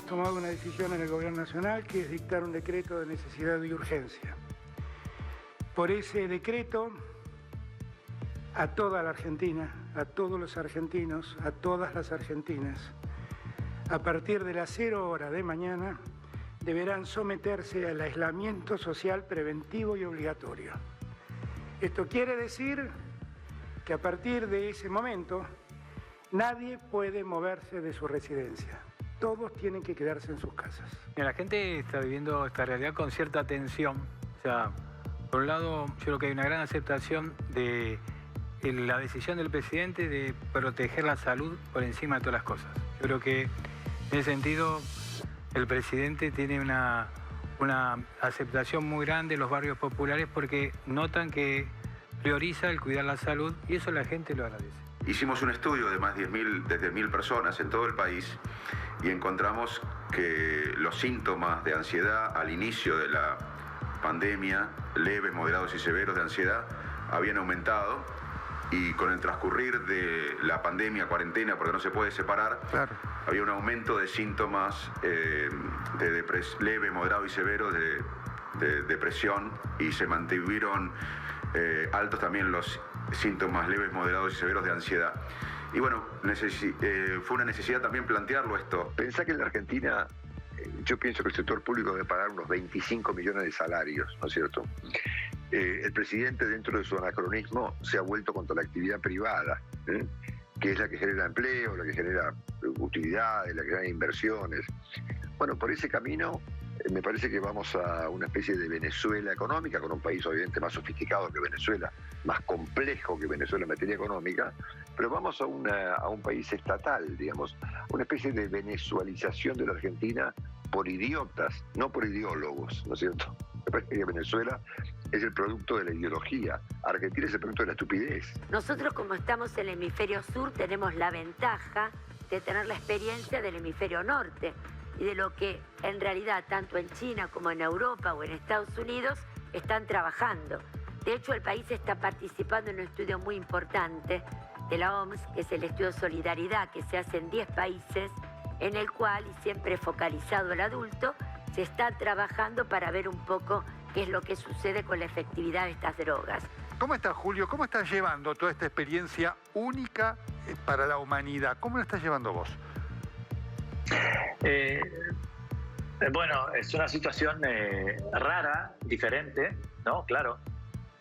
hemos tomado una decisión en el Gobierno Nacional, que es dictar un decreto de necesidad y urgencia. Por ese decreto, a toda la Argentina, a todos los argentinos, a todas las argentinas, a partir de las 0 horas de mañana, deberán someterse al aislamiento social preventivo y obligatorio. Esto quiere decir que a partir de ese momento nadie puede moverse de su residencia. Todos tienen que quedarse en sus casas. La gente está viviendo esta realidad con cierta tensión. O sea, por un lado, yo creo que hay una gran aceptación de la decisión del presidente de proteger la salud por encima de todas las cosas. Yo creo que en ese sentido el presidente tiene una aceptación muy grande en los barrios populares porque notan que prioriza el cuidar la salud y eso la gente lo agradece. Hicimos un estudio de más de 10.000 personas en todo el país y encontramos que los síntomas de ansiedad al inicio de la pandemia, leves, moderados y severos de ansiedad, habían aumentado y con el transcurrir de la pandemia, cuarentena, porque no se puede separar, claro, había un aumento de síntomas leve, moderado y severo de depresión y se mantuvieron altos también los síntomas leves, moderados y severos de ansiedad. Y bueno, fue una necesidad también plantearlo esto. Pensá que en la Argentina, yo pienso que el sector público debe pagar unos 25 millones de salarios, ¿no es cierto? El presidente, dentro de su anacronismo, se ha vuelto contra la actividad privada, que es la que genera empleo, la que genera utilidades, la que genera inversiones. Bueno, por ese camino me parece que vamos a una especie de Venezuela económica, con un país obviamente más sofisticado que Venezuela, más complejo que Venezuela en materia económica, pero vamos a un país estatal, digamos, una especie de venezualización de la Argentina por idiotas, no por ideólogos, ¿no es cierto? Me parece que Venezuela es el producto de la ideología, Argentina es el producto de la estupidez. Nosotros, como estamos en el hemisferio sur, tenemos la ventaja de tener la experiencia del hemisferio norte y de lo que en realidad tanto en China como en Europa o en Estados Unidos están trabajando. De hecho, el país está participando en un estudio muy importante de la OMS, que es el estudio Solidaridad, que se hace en 10 países, en el cual, y siempre focalizado al adulto, se está trabajando para ver un poco qué es lo que sucede con la efectividad de estas drogas. ¿Cómo estás, Julio? ¿Cómo estás llevando toda esta experiencia única para la humanidad? ¿Cómo la estás llevando vos? Bueno, es una situación rara, diferente, ¿no? Claro.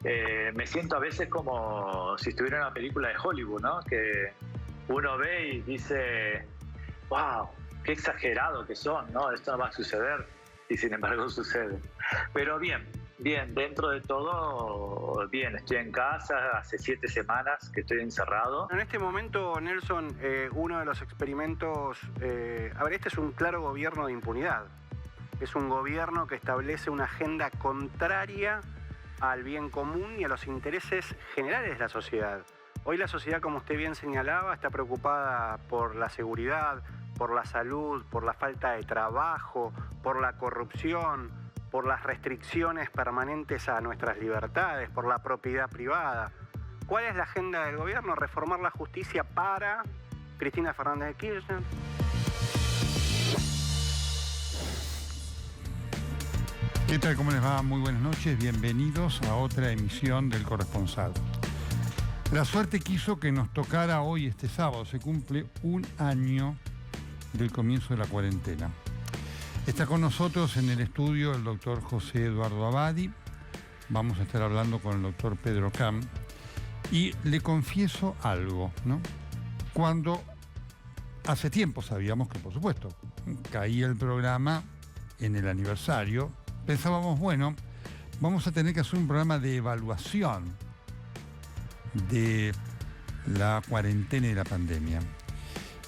Me siento a veces como si estuviera en una película de Hollywood, ¿no? Que uno ve y dice, wow, qué exagerado que son, ¿no? Esto no va a suceder y sin embargo sucede. Pero bien, dentro de todo, bien, estoy en casa, hace 7 semanas que estoy encerrado. En este momento, Nelson, uno de los experimentos, este es un claro gobierno de impunidad. Es un gobierno que establece una agenda contraria al bien común y a los intereses generales de la sociedad. Hoy la sociedad, como usted bien señalaba, está preocupada por la seguridad, por la salud, por la falta de trabajo, por la corrupción, por las restricciones permanentes a nuestras libertades, por la propiedad privada. ¿Cuál es la agenda del gobierno? Reformar la justicia para Cristina Fernández de Kirchner. ¿Qué tal? ¿Cómo les va? Muy buenas noches. Bienvenidos a otra emisión del Corresponsal. La suerte quiso que nos tocara hoy, este sábado. Se cumple un año del comienzo de la cuarentena. Está con nosotros en el estudio el doctor José Eduardo Abadi. Vamos a estar hablando con el doctor Pedro Cam. Y le confieso algo, ¿no? Cuando hace tiempo sabíamos que, por supuesto, caía el programa en el aniversario, pensábamos, bueno, vamos a tener que hacer un programa de evaluación de la cuarentena y la pandemia.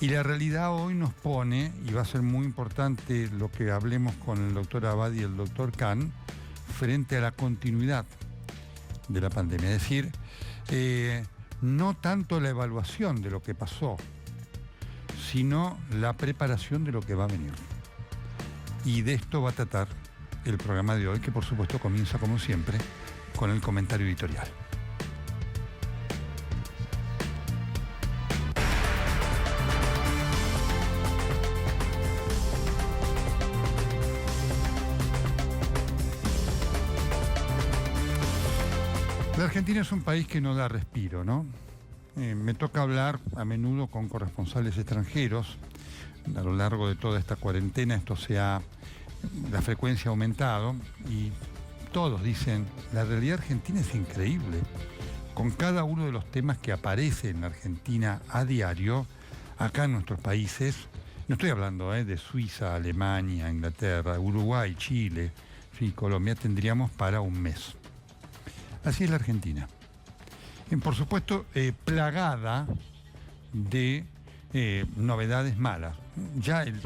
Y la realidad hoy nos pone, y va a ser muy importante lo que hablemos con el doctor Abadi y el doctor Khan, frente a la continuidad de la pandemia. Es decir, no tanto la evaluación de lo que pasó, sino la preparación de lo que va a venir. Y de esto va a tratar el programa de hoy, que por supuesto comienza, como siempre, con el comentario editorial. La Argentina es un país que no da respiro, ¿no? Me toca hablar a menudo con corresponsales extranjeros. A lo largo de toda esta cuarentena la frecuencia ha aumentado y todos dicen, la realidad argentina es increíble. Con cada uno de los temas que aparece en la Argentina a diario, acá en nuestros países, no estoy hablando de Suiza, Alemania, Inglaterra, Uruguay, Chile, sí, Colombia, tendríamos para un mes. Así es la Argentina. Por supuesto, plagada de novedades malas. Ya el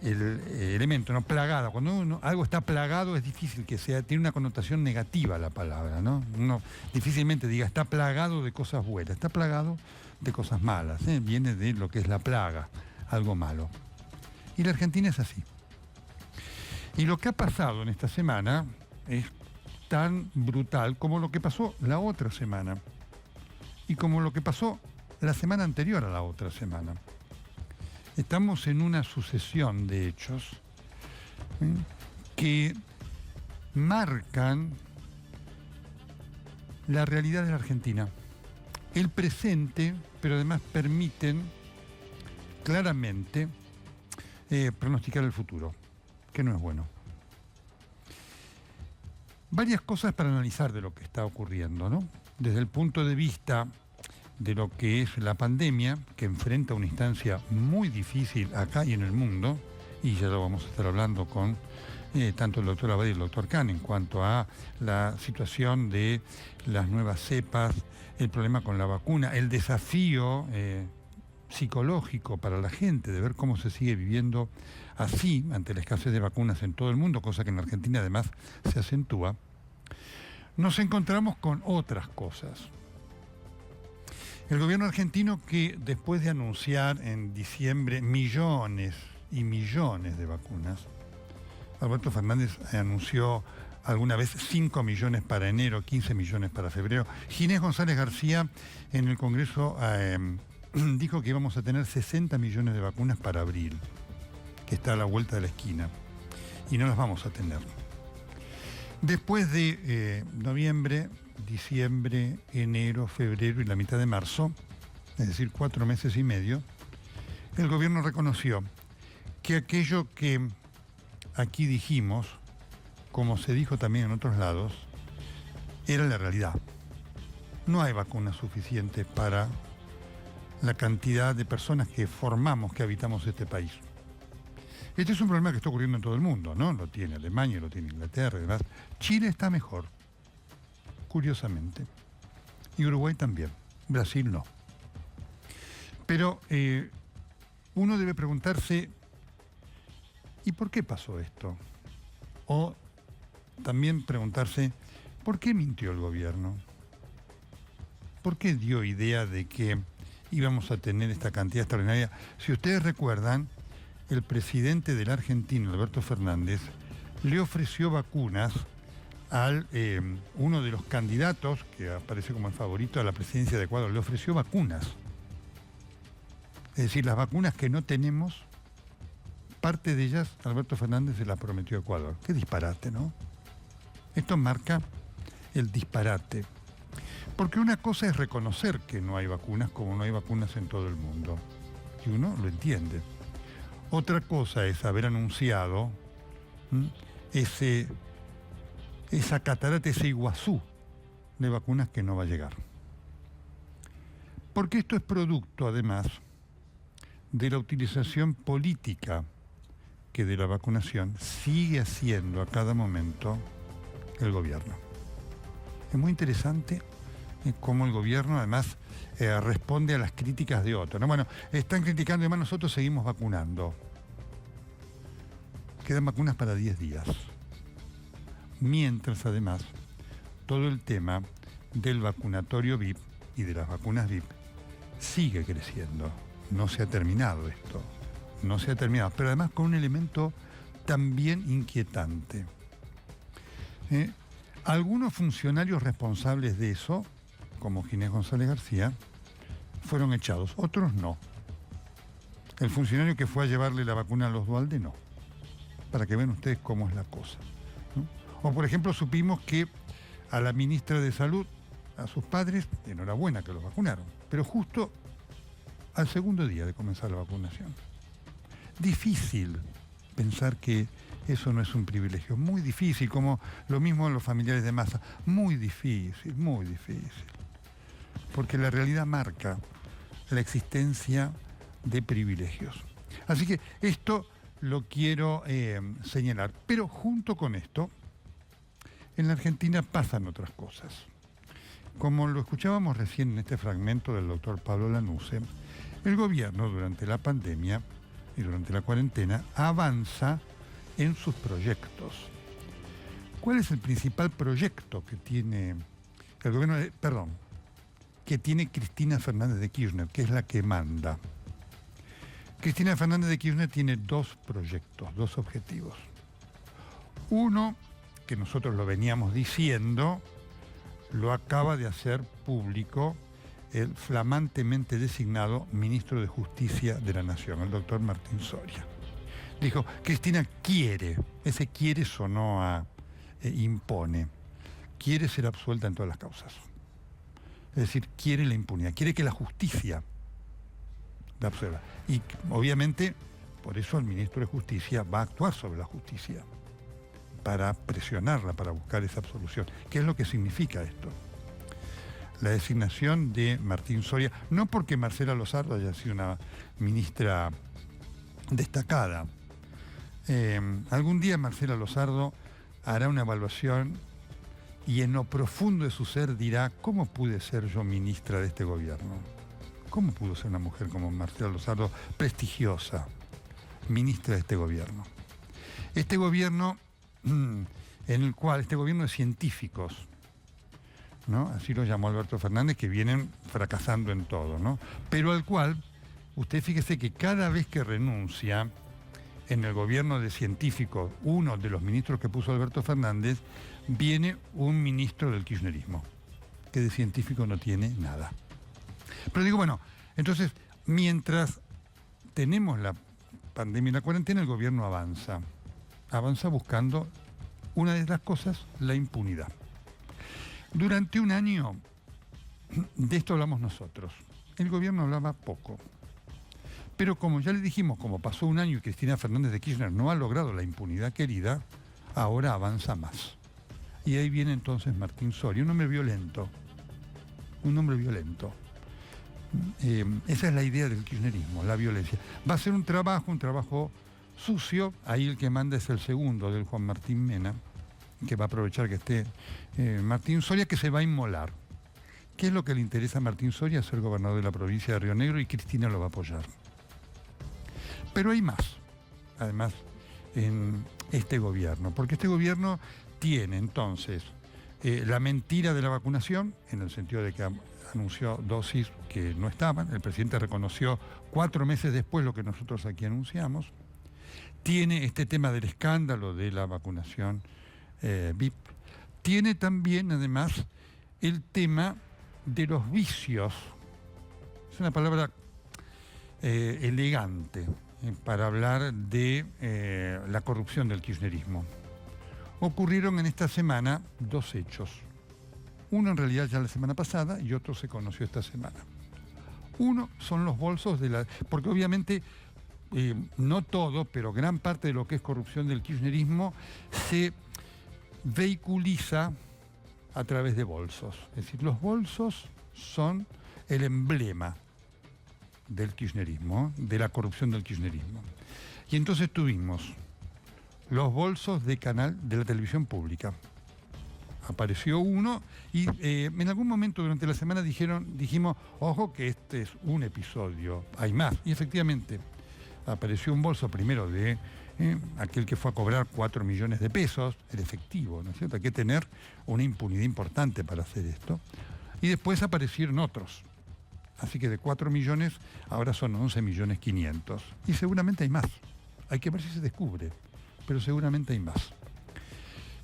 elemento, ¿no? Plagada. Cuando algo está plagado es difícil que sea, tiene una connotación negativa la palabra, ¿no? Uno difícilmente diga está plagado de cosas buenas, está plagado de cosas malas. Viene de lo que es la plaga, algo malo. Y la Argentina es así. Y lo que ha pasado en esta semana es tan brutal como lo que pasó la otra semana y como lo que pasó la semana anterior a la otra semana. Estamos en una sucesión de hechos que marcan la realidad de la Argentina, el presente, pero además permiten claramente pronosticar el futuro, que no es bueno. Varias cosas para analizar de lo que está ocurriendo, ¿no? Desde el punto de vista de lo que es la pandemia, que enfrenta una instancia muy difícil acá y en el mundo, y ya lo vamos a estar hablando con tanto el doctor Abad y el doctor Kahn en cuanto a la situación de las nuevas cepas, el problema con la vacuna, el desafío psicológico para la gente de ver cómo se sigue viviendo así ante la escasez de vacunas en todo el mundo, cosa que en Argentina además se acentúa. Nos encontramos con otras cosas. El gobierno argentino, que después de anunciar en diciembre millones y millones de vacunas, Alberto Fernández anunció alguna vez 5 millones para enero, 15 millones para febrero. Ginés González García en el Congreso dijo que íbamos a tener 60 millones de vacunas para abril, que está a la vuelta de la esquina, y no las vamos a tener. Después de noviembre, diciembre, enero, febrero y la mitad de marzo, es decir, 4 meses y medio, el gobierno reconoció que aquello que aquí dijimos, como se dijo también en otros lados, era la realidad. No hay vacunas suficientes para la cantidad de personas que formamos, que habitamos este país. Este es un problema que está ocurriendo en todo el mundo, ¿no? Lo tiene Alemania, lo tiene Inglaterra y demás. Chile está mejor, curiosamente. Y Uruguay también. Brasil no. Pero uno debe preguntarse, ¿y por qué pasó esto? O también preguntarse, ¿por qué mintió el gobierno? ¿Por qué dio idea de que íbamos a tener esta cantidad extraordinaria? Si ustedes recuerdan, el presidente de la Argentina, Alberto Fernández, le ofreció vacunas a uno de los candidatos, que aparece como el favorito a la presidencia de Ecuador, le ofreció vacunas. Es decir, las vacunas que no tenemos, parte de ellas Alberto Fernández se las prometió a Ecuador. Qué disparate, ¿no? Esto marca el disparate. Porque una cosa es reconocer que no hay vacunas, como no hay vacunas en todo el mundo. Y uno lo entiende. Otra cosa es haber anunciado esa catarata, ese Iguazú de vacunas que no va a llegar. Porque esto es producto, además, de la utilización política que de la vacunación sigue haciendo a cada momento el gobierno. Es muy interesante cómo el gobierno, además, responde a las críticas de otros, ¿no? Bueno, están criticando, además nosotros seguimos vacunando. Quedan vacunas para 10 días. Mientras, además, todo el tema del vacunatorio VIP y de las vacunas VIP sigue creciendo. No se ha terminado esto. No se ha terminado. Pero además con un elemento también inquietante. Algunos funcionarios responsables de eso, como Ginés González García, fueron echados, otros no. El funcionario que fue a llevarle la vacuna a los Duhalde, no. Para que vean ustedes cómo es la cosa, ¿no? O por ejemplo supimos que a la ministra de Salud, a sus padres, enhorabuena que los vacunaron, pero justo al segundo día de comenzar la vacunación. Difícil pensar que eso no es un privilegio, muy difícil, como lo mismo en los familiares de Massa, muy difícil, porque la realidad marca la existencia de privilegios. Así que esto lo quiero señalar, pero junto con esto, en la Argentina pasan otras cosas. Como lo escuchábamos recién en este fragmento del doctor Pablo Lanuse, el gobierno durante la pandemia y durante la cuarentena avanza en sus proyectos. ¿Cuál es el principal proyecto que tiene el gobierno que tiene Cristina Fernández de Kirchner, que es la que manda? Cristina Fernández de Kirchner tiene dos proyectos, dos objetivos. Uno, que nosotros lo veníamos diciendo, lo acaba de hacer público el flamantemente designado ministro de Justicia de la Nación, el doctor Martín Soria. Dijo, Cristina quiere, ese quiere sonó a impone, quiere ser absuelta en todas las causas. Es decir, quiere la impunidad, quiere que la justicia la absuelva. Y obviamente, por eso el ministro de Justicia va a actuar sobre la justicia, para presionarla, para buscar esa absolución. ¿Qué es lo que significa esto? La designación de Martín Soria, no porque Marcela Lozardo haya sido una ministra destacada. Algún día Marcela Lozardo hará una evaluación y en lo profundo de su ser dirá, ¿cómo pude ser yo ministra de este gobierno? ¿Cómo pudo ser una mujer como Marcela Lozardo, prestigiosa, ministra de este gobierno? Este gobierno este gobierno de científicos, ¿no? Así lo llamó Alberto Fernández, que vienen fracasando en todo, ¿no? Pero al cual, usted fíjese que cada vez que renuncia en el gobierno de científicos, uno de los ministros que puso Alberto Fernández, viene un ministro del kirchnerismo, que de científico no tiene nada. Pero digo, bueno, entonces, mientras tenemos la pandemia y la cuarentena, el gobierno avanza buscando, una de las cosas, la impunidad. Durante un año, de esto hablamos nosotros. El gobierno hablaba poco. Pero como ya le dijimos, como pasó un año y Cristina Fernández de Kirchner no ha logrado la impunidad querida, ahora avanza más. Y ahí viene entonces Martín Soria, un hombre violento. Esa es la idea del kirchnerismo, la violencia. Va a ser un trabajo sucio, ahí el que manda es el segundo del Juan Martín Mena, que va a aprovechar que esté Martín Soria, que se va a inmolar. ¿Qué es lo que le interesa a Martín Soria? Ser gobernador de la provincia de Río Negro, y Cristina lo va a apoyar. Pero hay más, además, en este gobierno, porque este gobierno tiene entonces la mentira de la vacunación, en el sentido de que anunció dosis que no estaban, el presidente reconoció 4 meses después lo que nosotros aquí anunciamos. Tiene este tema del escándalo de la vacunación VIP. Tiene también, además, el tema de los vicios. Es una palabra elegante para hablar de la corrupción del kirchnerismo. Ocurrieron en esta semana 2 hechos. Uno en realidad ya la semana pasada y otro se conoció esta semana. Uno son los bolsos porque obviamente no todo, pero gran parte de lo que es corrupción del kirchnerismo se vehiculiza a través de bolsos. Es decir, los bolsos son el emblema del kirchnerismo, de la corrupción del kirchnerismo. Y entonces tuvimos los bolsos de la televisión pública. Apareció uno y en algún momento durante la semana dijimos, ojo que este es un episodio, hay más. Y efectivamente, apareció un bolso primero de aquel que fue a cobrar 4 millones de pesos, el efectivo, ¿no es cierto? Hay que tener una impunidad importante para hacer esto. Y después aparecieron otros. Así que de 4 millones ahora son 11.500.000. Y seguramente hay más. Hay que ver si se descubre, pero seguramente hay más.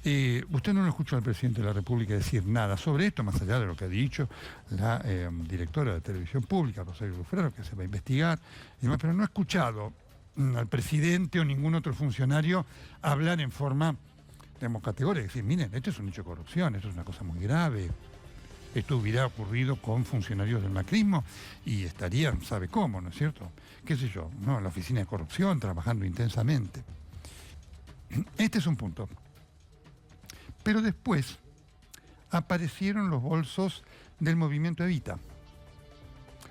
Usted no lo escuchó al presidente de la República decir nada sobre esto, más allá de lo que ha dicho la directora de Televisión Pública, Rosario Lufraro, que se va a investigar, y demás, pero no ha escuchado al presidente o ningún otro funcionario hablar en forma, digamos, categórica, decir, miren, esto es un hecho de corrupción, esto es una cosa muy grave. Esto hubiera ocurrido con funcionarios del macrismo y estarían, ¿sabe cómo, no es cierto? Qué sé yo, ¿no? En la oficina de corrupción, trabajando intensamente. Este es un punto. Pero después aparecieron los bolsos del movimiento Evita.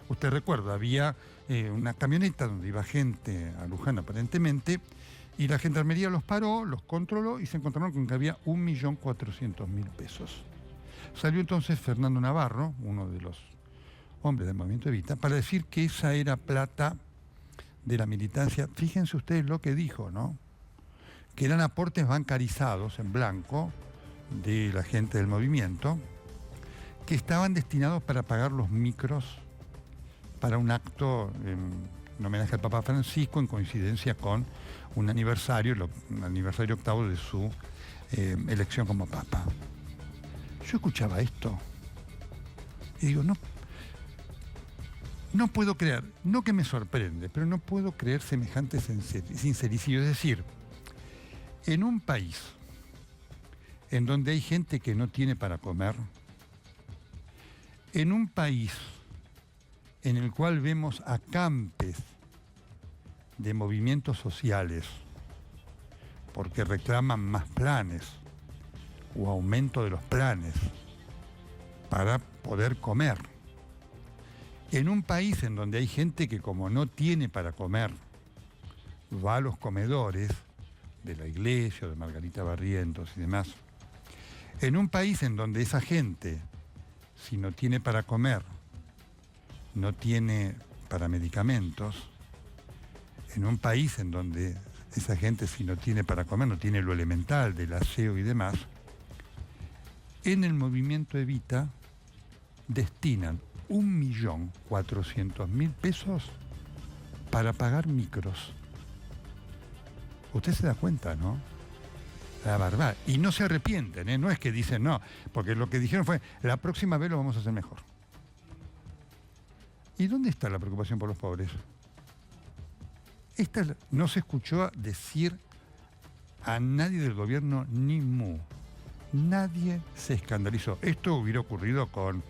Usted recuerda, había una camioneta donde iba gente a Luján aparentemente, y la gendarmería los paró, los controló y se encontraron con que había 1.400.000 pesos. Salió entonces Fernando Navarro, uno de los hombres del movimiento Evita, para decir que esa era plata de la militancia. Fíjense ustedes lo que dijo, ¿no? Que eran aportes bancarizados en blanco de la gente del movimiento, que estaban destinados para pagar los micros para un acto en homenaje al Papa Francisco en coincidencia con un aniversario octavo de su elección como Papa. Yo escuchaba esto y digo, no puedo creer, no que me sorprende, pero no puedo creer semejante sincericidio. Es decir, en un país en donde hay gente que no tiene para comer, en un país en el cual vemos acampes de movimientos sociales porque reclaman más planes o aumento de los planes para poder comer, en un país en donde hay gente que como no tiene para comer, va a los comedores de la iglesia, de Margarita Barrientos y demás, en un país en donde esa gente, si no tiene para comer, no tiene para medicamentos, en un país en donde esa gente, si no tiene para comer, no tiene lo elemental del aseo y demás, en el movimiento Evita destinan 1.400.000 pesos para pagar micros. Usted se da cuenta, ¿no? La barbaridad. Y no se arrepienten, ¿eh? No es que dicen no, porque lo que dijeron fue, la próxima vez lo vamos a hacer mejor. ¿Y dónde está la preocupación por los pobres? No se escuchó decir a nadie del gobierno ni mu. Nadie se escandalizó. Esto hubiera ocurrido con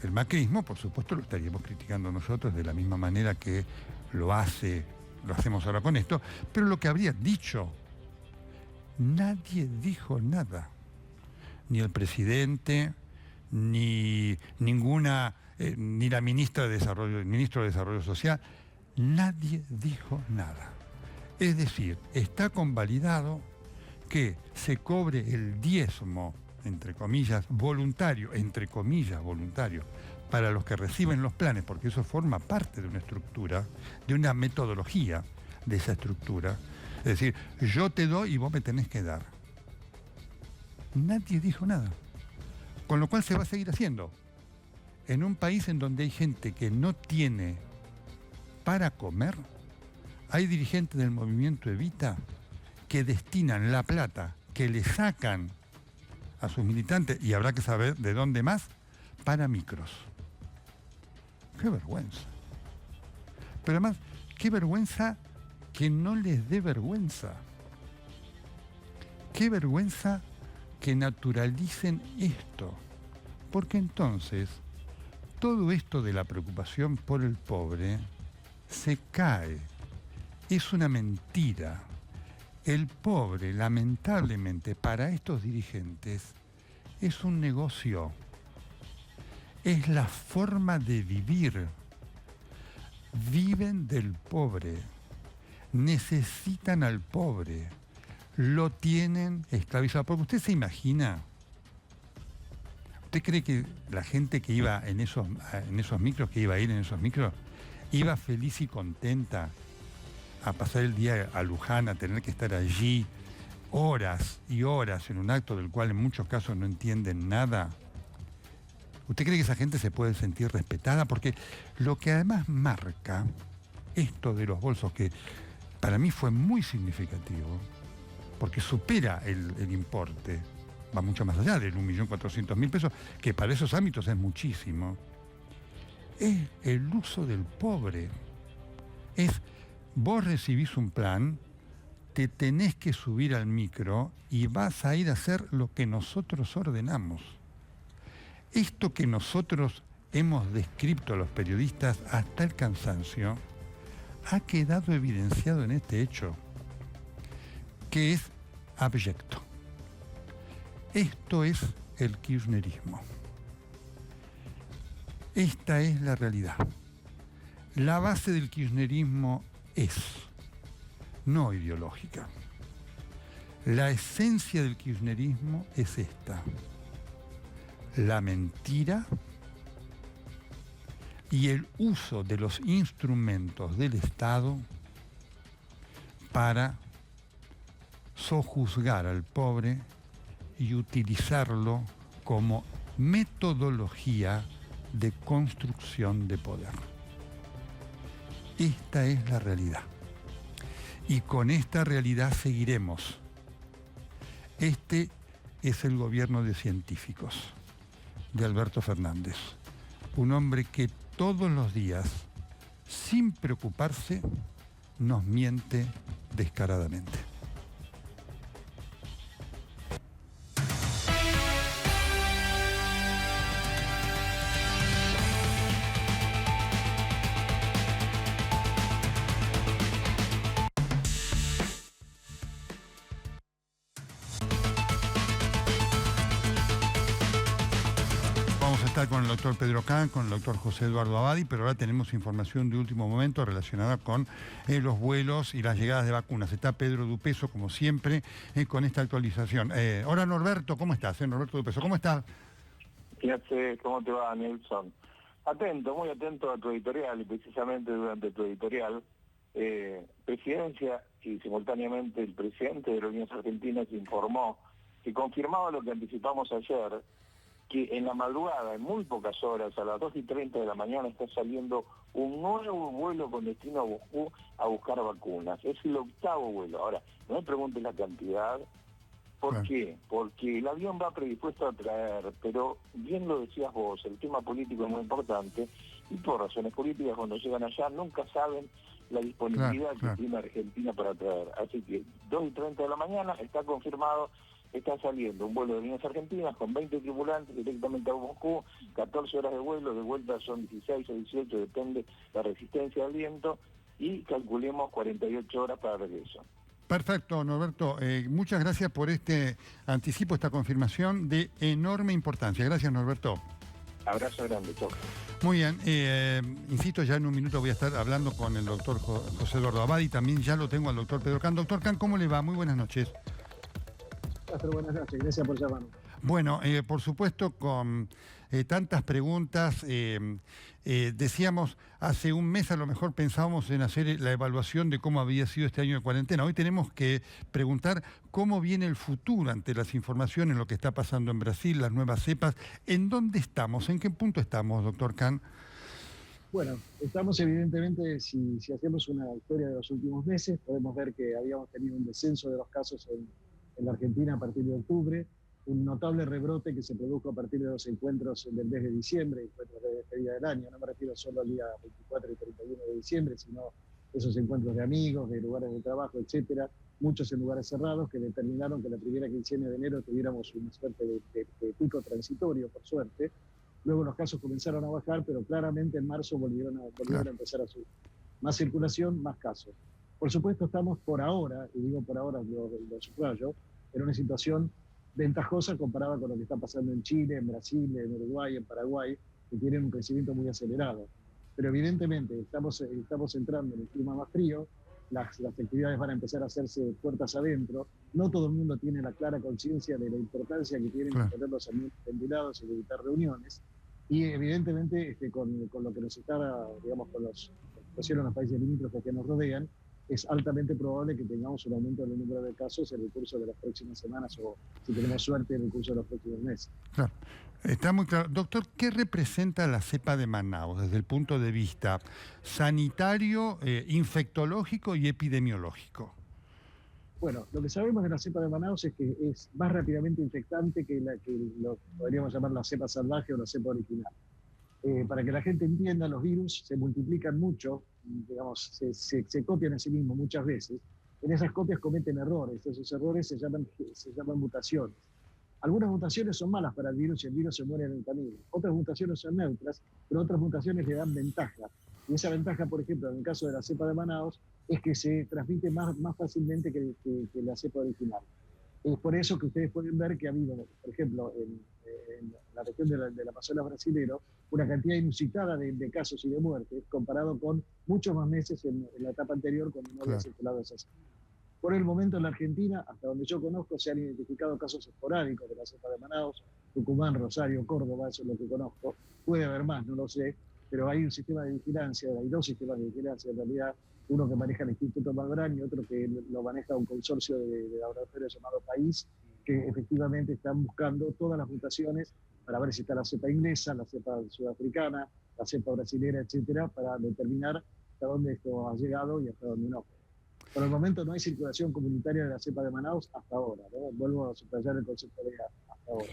el macrismo, por supuesto lo estaríamos criticando nosotros de la misma manera que lo hacemos ahora con esto, pero lo que habría dicho, nadie dijo nada. Ni el presidente, ni ninguna, ni la ministra de Desarrollo, el ministro de Desarrollo Social, nadie dijo nada. Es decir, está convalidado que se cobre el diezmo, entre comillas, voluntario, para los que reciben los planes, porque eso forma parte de una estructura, de una metodología de esa estructura. Es decir, yo te doy y vos me tenés que dar. Nadie dijo nada. Con lo cual se va a seguir haciendo. En un país en donde hay gente que no tiene para comer, hay dirigentes del movimiento Evita que destinan la plata que le sacan a sus militantes, y habrá que saber de dónde más, para micros. ¡Qué vergüenza! Pero además, qué vergüenza que no les dé vergüenza. Qué vergüenza que naturalicen esto. Porque entonces, todo esto de la preocupación por el pobre se cae. Es una mentira. El pobre, lamentablemente, para estos dirigentes, es un negocio. Es la forma de vivir. Viven del pobre. Necesitan al pobre. Lo tienen esclavizado. Porque usted se imagina, ¿usted cree que la gente que iba en esos micros, que iba a ir en esos micros, iba feliz y contenta a pasar el día a Luján, a tener que estar allí horas y horas en un acto del cual en muchos casos no entienden nada? ¿Usted cree que esa gente se puede sentir respetada? Porque lo que además marca esto de los bolsos, que para mí fue muy significativo, porque supera el importe, va mucho más allá del 1.400.000 pesos, que para esos ámbitos es muchísimo, es el uso del pobre. Es, vos recibís un plan, te tenés que subir al micro y vas a ir a hacer lo que nosotros ordenamos. Esto que nosotros hemos descrito a los periodistas hasta el cansancio, ha quedado evidenciado en este hecho, que es abyecto. Esto es el kirchnerismo. Esta es la realidad. La base del kirchnerismo es no ideológica. La esencia del kirchnerismo es esta: la mentira y el uso de los instrumentos del Estado para sojuzgar al pobre y utilizarlo como metodología de construcción de poder. Esta es la realidad. Y con esta realidad seguiremos. Este es el gobierno de científicos, de Alberto Fernández. Un hombre que todos los días, sin preocuparse, nos miente descaradamente. Con el doctor Pedro Kahn, con el doctor José Eduardo Abadi, pero ahora tenemos información de último momento relacionada con los vuelos y las llegadas de vacunas. Está Pedro Dupeso, como siempre, con esta actualización. Hola Norberto, ¿cómo estás? Norberto Dupeso, ¿cómo estás? Fíjate, ¿cómo te va, Nelson? Atento, muy atento a tu editorial, y precisamente durante tu editorial, Presidencia y simultáneamente el presidente de la Unión Argentina se informó que confirmaba lo que anticipamos ayer, que en la madrugada, en muy pocas horas, a las 2:30 de la mañana, está saliendo un nuevo vuelo con destino a Moscú a buscar vacunas. Es el 8º vuelo. Ahora, no me preguntes la cantidad. ¿Por qué? Porque el avión va predispuesto a traer, pero bien lo decías vos, el tema político es muy importante, y por razones políticas cuando llegan allá nunca saben la disponibilidad que tiene Argentina para traer. Así que 2:30 de la mañana está confirmado. Está saliendo un vuelo de Líneas Argentinas con 20 tripulantes directamente a Moscú, 14 horas de vuelo, de vuelta son 16 o 18, depende la resistencia al viento, y calculemos 48 horas para regreso. Perfecto, Norberto. Muchas gracias por este anticipo, esta confirmación de enorme importancia. Gracias, Norberto. Abrazo grande, toca. Muy bien, insisto, ya en un minuto voy a estar hablando con el doctor José Eduardo Abadi, también ya lo tengo al doctor Pedro Kahn. Doctor Kahn, ¿cómo le va? Muy buenas noches. Buenas noches, gracias por llamarme. Bueno, por supuesto, con tantas preguntas, decíamos, hace un mes a lo mejor pensábamos en hacer la evaluación de cómo había sido este año de cuarentena. Hoy tenemos que preguntar cómo viene el futuro ante las informaciones, lo que está pasando en Brasil, las nuevas cepas. ¿En dónde estamos? ¿En qué punto estamos, doctor Kahn? Bueno, estamos evidentemente, si hacemos una historia de los últimos meses, podemos ver que habíamos tenido un descenso de los casos en la Argentina a partir de octubre, un notable rebrote que se produjo a partir de los encuentros del mes de diciembre, encuentros de despedida del año. No me refiero solo al día 24 y 31 de diciembre, sino esos encuentros de amigos, de lugares de trabajo, etcétera, muchos en lugares cerrados, que determinaron que la primera quincena de enero tuviéramos una suerte de pico transitorio, por suerte. Luego los casos comenzaron a bajar, pero claramente en marzo volvieron a empezar a subir. Más circulación, más casos. Por supuesto, estamos por ahora, y digo por ahora, lo subrayo, en una situación ventajosa comparada con lo que está pasando en Chile, en Brasil, en Uruguay, en Paraguay, que tienen un crecimiento muy acelerado. Pero evidentemente estamos entrando en el clima más frío, las actividades van a empezar a hacerse puertas adentro, no todo el mundo tiene la clara conciencia de la importancia que tienen tener los ambientes ventilados y evitar reuniones, y evidentemente con lo que nos está, digamos, con la situación en los países limítrofes que nos rodean, es altamente probable que tengamos un aumento del número de casos en el curso de las próximas semanas o, si tenemos suerte, en el curso de los próximos meses. Claro. Está muy claro. Doctor, ¿qué representa la cepa de Manaus desde el punto de vista sanitario, infectológico y epidemiológico? Bueno, lo que sabemos de la cepa de Manaus es que es más rápidamente infectante que lo podríamos llamar la cepa salvaje o la cepa original. Para que la gente entienda, los virus se multiplican mucho, digamos, se copian a sí mismos muchas veces. En esas copias cometen errores, esos errores se llaman mutaciones. Algunas mutaciones son malas para el virus y el virus se muere en el camino. Otras mutaciones son neutras, pero otras mutaciones le dan ventaja. Y esa ventaja, por ejemplo, en el caso de la cepa de Manaus, es que se transmite más fácilmente que la cepa original. Es por eso que ustedes pueden ver que ha habido, por ejemplo, en la región del Amazonas brasilero, una cantidad inusitada de casos y de muertes, comparado con muchos más meses en la etapa anterior, cuando no había circulado esa cepa. Por el momento en la Argentina, hasta donde yo conozco, se han identificado casos esporádicos de la cepa de Manaus, Tucumán, Rosario, Córdoba, eso es lo que conozco. Puede haber más, no lo sé, pero hay un sistema de vigilancia, hay dos sistemas de vigilancia en realidad, uno que maneja el Instituto Malbrán y otro que lo maneja un consorcio de laboratorios llamado País, que efectivamente están buscando todas las mutaciones para ver si está la cepa inglesa, la cepa sudafricana, la cepa brasilera, etcétera, para determinar hasta dónde esto ha llegado y hasta dónde no. Por el momento no hay circulación comunitaria de la cepa de Manaus hasta ahora, ¿no? Vuelvo a subrayar el concepto de hasta ahora.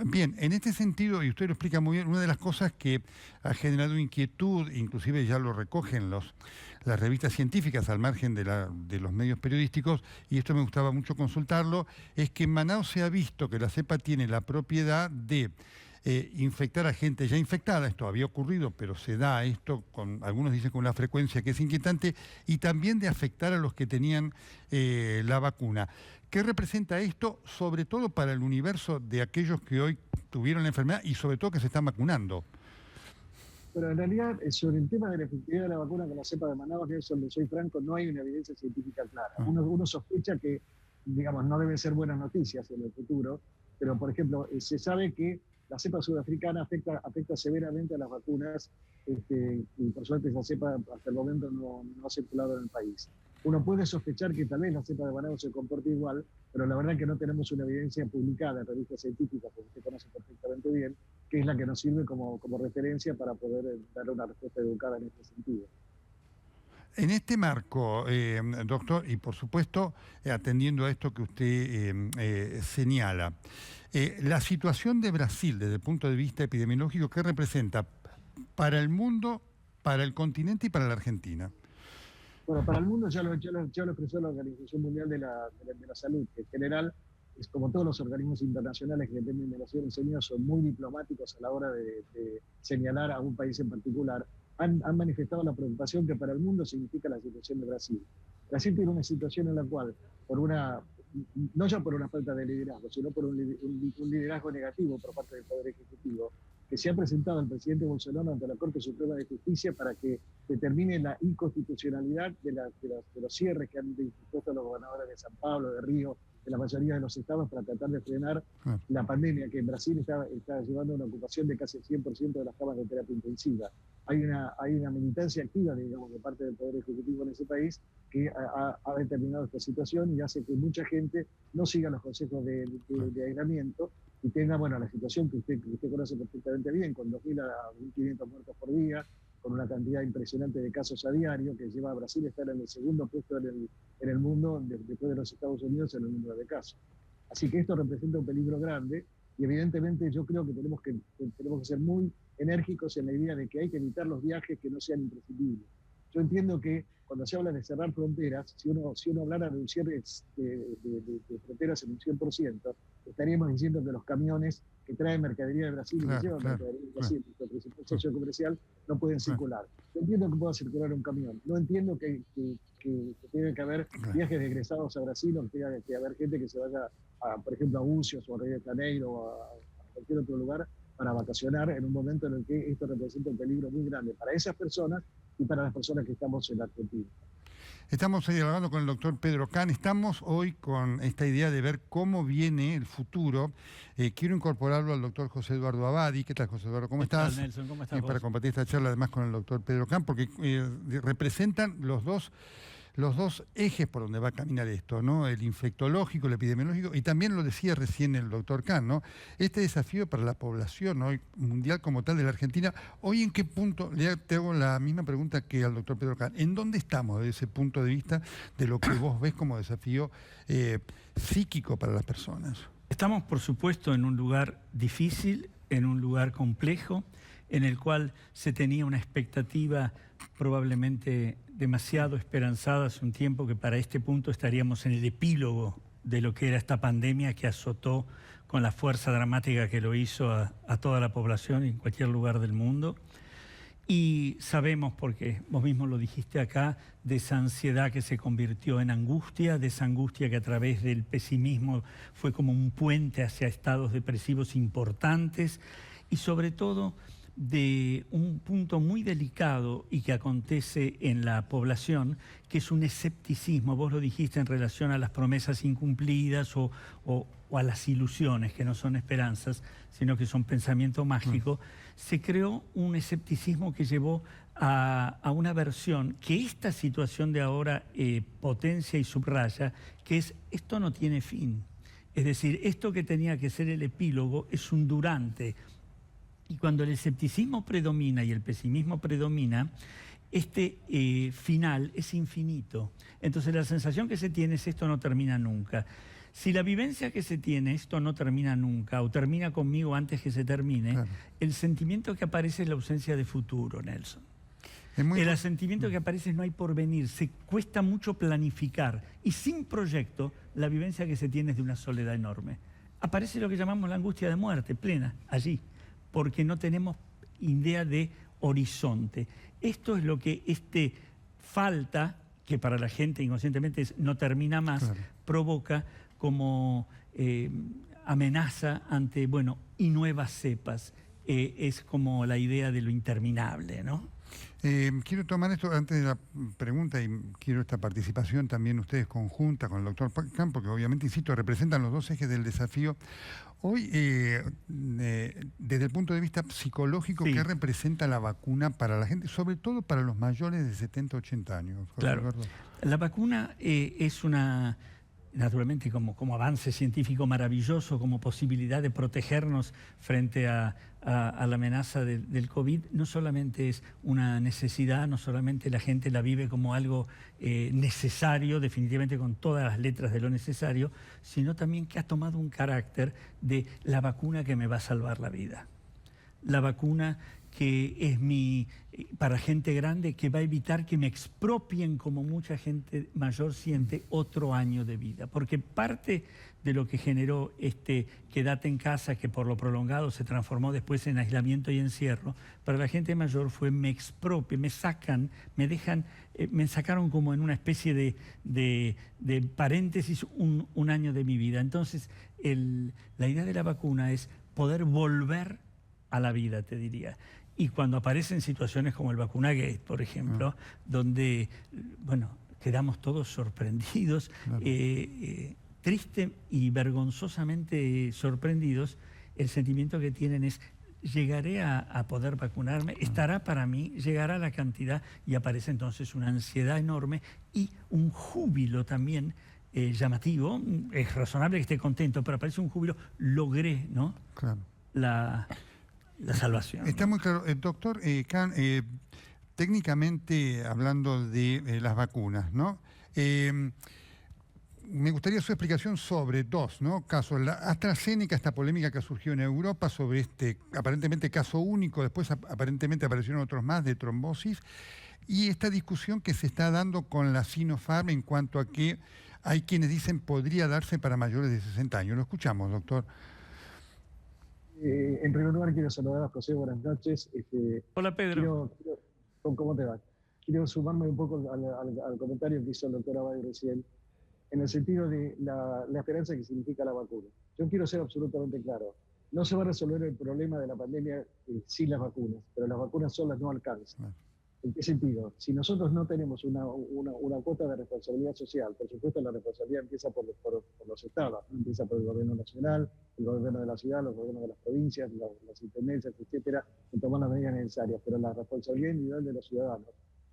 Bien, en este sentido, y usted lo explica muy bien, una de las cosas que ha generado inquietud, inclusive ya lo recogen las revistas científicas al margen de los medios periodísticos, y esto me gustaba mucho consultarlo, es que en Manaus se ha visto que la cepa tiene la propiedad de infectar a gente ya infectada. Esto había ocurrido, pero se da esto, algunos dicen con una frecuencia que es inquietante, y también de afectar a los que tenían la vacuna. ¿Qué representa esto, sobre todo para el universo de aquellos que hoy tuvieron la enfermedad y sobre todo que se están vacunando? Pero en realidad, sobre el tema de la efectividad de la vacuna con la cepa de Manaus, Nelson, soy franco, no hay una evidencia científica clara. Uno sospecha que, digamos, no deben ser buenas noticias en el futuro, pero, por ejemplo, se sabe que la cepa sudafricana afecta severamente a las vacunas, y por suerte esa cepa hasta el momento no ha circulado en el país. Uno puede sospechar que tal vez la cepa de Manaus se comporte igual, pero la verdad es que no tenemos una evidencia publicada en revistas científicas, que usted conoce perfectamente bien, que es la que nos sirve como referencia para poder dar una respuesta educada en este sentido. En este marco, doctor, y por supuesto atendiendo a esto que usted señala, la situación de Brasil desde el punto de vista epidemiológico, ¿qué representa para el mundo, para el continente y para la Argentina? Bueno, para el mundo ya lo expresó la Organización Mundial de la Salud, que en general, es como todos los organismos internacionales que dependen de los Estados Unidos, son muy diplomáticos a la hora de señalar a un país en particular. Han manifestado la preocupación que para el mundo significa la situación de Brasil. Brasil tiene una situación en la cual, no ya por una falta de liderazgo, sino por un liderazgo negativo por parte del Poder Ejecutivo, que se ha presentado el presidente Bolsonaro ante la Corte Suprema de Justicia para que determine la inconstitucionalidad de los cierres que han dispuesto los gobernadores de San Pablo, de Río, de la mayoría de los estados, para tratar de frenar la pandemia, que en Brasil está llevando a una ocupación de casi el 100% de las camas de terapia intensiva. Hay una militancia activa, digamos, de parte del Poder Ejecutivo en ese país que ha determinado esta situación y hace que mucha gente no siga los consejos de aislamiento y tenga, bueno, la situación que usted conoce perfectamente bien, con 2.000 a 1.500 muertos por día, con una cantidad impresionante de casos a diario, que lleva a Brasil a estar en el segundo puesto en el mundo, después de los Estados Unidos, en el número de casos. Así que esto representa un peligro grande y evidentemente yo creo que tenemos que ser muy enérgicos en la idea de que hay que evitar los viajes que no sean imprescindibles. Yo entiendo que cuando se habla de cerrar fronteras, si uno hablara de un cierre de fronteras en un 100%, estaríamos diciendo que los camiones que traen mercadería de Brasil y que llevan mercadería de Brasil, el presupuesto sociocomercial, no pueden circular. Yo entiendo que pueda circular un camión, no entiendo que tenga que haber viajes de egresados a Brasil o que tenga que haber gente que se vaya, por ejemplo, a Bucios o a Río de Janeiro o a cualquier otro lugar para vacacionar en un momento en el que esto representa un peligro muy grande para esas personas y para las personas que estamos en la Argentina. Estamos dialogando con el doctor Pedro Khan. Estamos hoy con esta idea de ver cómo viene el futuro. Quiero incorporarlo al doctor José Eduardo Abadi. ¿Qué tal, José Eduardo? ¿Cómo estás? Nelson, ¿cómo estás? Para compartir esta charla además con el doctor Pedro Khan, porque representan los dos ejes por donde va a caminar esto, ¿no? El infectológico, el epidemiológico, y también lo decía recién el doctor Khan, ¿no? Este desafío para la población, ¿no?, mundial como tal de la Argentina. Hoy, ¿en qué punto? Te hago la misma pregunta que al doctor Pedro Khan. ¿En dónde estamos desde ese punto de vista de lo que vos ves como desafío psíquico para las personas? Estamos, por supuesto, en un lugar difícil, en un lugar complejo, en el cual se tenía una expectativa probablemente demasiado esperanzada hace un tiempo que para este punto estaríamos en el epílogo de lo que era esta pandemia que azotó con la fuerza dramática que lo hizo a toda la población en cualquier lugar del mundo. Y sabemos, porque vos mismo lo dijiste acá, de esa ansiedad que se convirtió en angustia, de esa angustia que a través del pesimismo fue como un puente hacia estados depresivos importantes, y sobre todo de un punto muy delicado y que acontece en la población, que es un escepticismo, vos lo dijiste, en relación a las promesas incumplidas o a las ilusiones, que no son esperanzas, sino que son pensamiento mágico. Se creó un escepticismo que llevó a una versión que esta situación de ahora potencia y subraya, que es: esto no tiene fin. Es decir, esto que tenía que ser el epílogo es un durante. Y cuando el escepticismo predomina y el pesimismo predomina, este final es infinito. Entonces la sensación que se tiene es: esto no termina nunca. Si la vivencia que se tiene, esto no termina nunca, o termina conmigo antes que se termine, claro, el sentimiento que aparece es la ausencia de futuro, Nelson. El sentimiento que aparece es: no hay porvenir, se cuesta mucho planificar, y sin proyecto la vivencia que se tiene es de una soledad enorme. Aparece lo que llamamos la angustia de muerte plena, allí, porque no tenemos idea de horizonte. Esto es lo que falta, que para la gente inconscientemente no termina más, claro, provoca como amenaza ante, bueno, y nuevas cepas. Es como la idea de lo interminable, ¿no? Quiero tomar esto antes de la pregunta, y quiero esta participación también ustedes conjunta con el doctor Pacán, porque obviamente, insisto, representan los dos ejes del desafío. Hoy, desde el punto de vista psicológico, sí, ¿qué representa la vacuna para la gente, sobre todo para los mayores de 70, 80 años? Claro, la vacuna es una... naturalmente como avance científico maravilloso, como posibilidad de protegernos frente a la amenaza del COVID, no solamente es una necesidad, no solamente la gente la vive como algo necesario, definitivamente con todas las letras de lo necesario, sino también que ha tomado un carácter de la vacuna que me va a salvar la vida. La vacuna que es para gente grande, que va a evitar que me expropien, como mucha gente mayor siente, otro año de vida. Porque parte de lo que generó quédate en casa, que por lo prolongado se transformó después en aislamiento y encierro, para la gente mayor fue: me expropian, me sacan, me sacaron como en una especie de paréntesis un año de mi vida. Entonces, la idea de la vacuna es poder volver a la vida, te diría. Y cuando aparecen situaciones como el Vacunagate, por ejemplo, donde, bueno, quedamos todos sorprendidos, claro, triste y vergonzosamente sorprendidos, el sentimiento que tienen es: llegaré a poder vacunarme, estará para mí, llegará la cantidad, y aparece entonces una ansiedad enorme y un júbilo también llamativo. Es razonable que esté contento, pero aparece un júbilo: logré, ¿no? Claro. La salvación. Está, ¿no?, muy claro. Doctor Kahn, técnicamente hablando de las vacunas, ¿no? Me gustaría su explicación sobre dos, ¿no?, casos. La AstraZeneca, esta polémica que surgió en Europa sobre aparentemente caso único, después aparentemente aparecieron otros más de trombosis, y esta discusión que se está dando con la Sinopharm en cuanto a que hay quienes dicen podría darse para mayores de 60 años. Lo escuchamos, doctor. En primer lugar, quiero saludar a José, buenas noches. Hola, Pedro. ¿Cómo te va? Quiero sumarme un poco al comentario que hizo el doctor Abad recién, en el sentido de la esperanza que significa la vacuna. Yo quiero ser absolutamente claro. No se va a resolver el problema de la pandemia sin las vacunas, pero las vacunas solas no alcanzan. ¿En qué sentido? Si nosotros no tenemos una cuota de responsabilidad social, por supuesto la responsabilidad empieza por los estados, ¿no? Empieza por el gobierno nacional, el gobierno de la ciudad, los gobiernos de las provincias, las intendencias, etcétera, en tomar las medidas necesarias, pero la responsabilidad individual de los ciudadanos.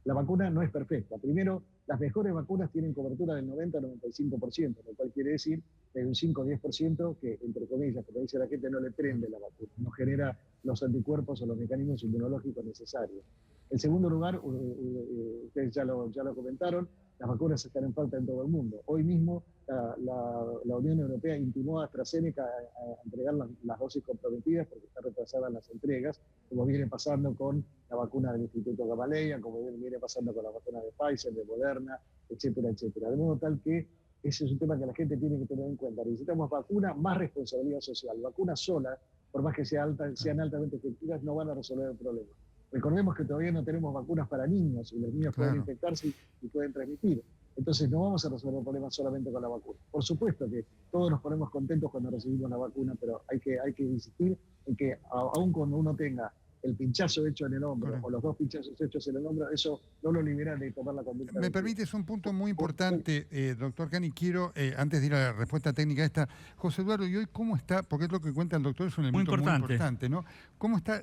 La vacuna no es perfecta. Primero, las mejores vacunas tienen cobertura del 90-95%, lo cual quiere decir que hay un 5-10% que, entre comillas, como dice la gente, no le prende la vacuna, no genera los anticuerpos o los mecanismos inmunológicos necesarios. En segundo lugar, ustedes ya lo comentaron, las vacunas están en falta en todo el mundo. Hoy mismo la Unión Europea intimó a AstraZeneca a entregar las dosis comprometidas porque están retrasadas las entregas, como viene pasando con la vacuna del Instituto Gamaleya, como viene pasando con la vacuna de Pfizer, de Moderna, etcétera, etcétera. De modo tal que Ese es un tema que la gente tiene que tener en cuenta. Necesitamos vacunas más responsabilidad social. Vacunas solas, por más que sean altamente efectivas, no van a resolver el problema. Recordemos que todavía no tenemos vacunas para niños y los niños pueden infectarse y pueden transmitir. Entonces no vamos a resolver el problema solamente con la vacuna. Por supuesto que todos nos ponemos contentos cuando recibimos la vacuna, pero hay que insistir en que aun cuando uno tenga el pinchazo hecho en el hombro o los 2 pinchazos hechos en el hombro, eso no lo libera de tomar la conducta. Me permite, es un punto muy importante, doctor Cani. Quiero, antes de ir a la respuesta técnica esta, José Eduardo, ¿y hoy cómo está? Porque es lo que cuenta el doctor, es un elemento muy importante, ¿no? ¿Cómo está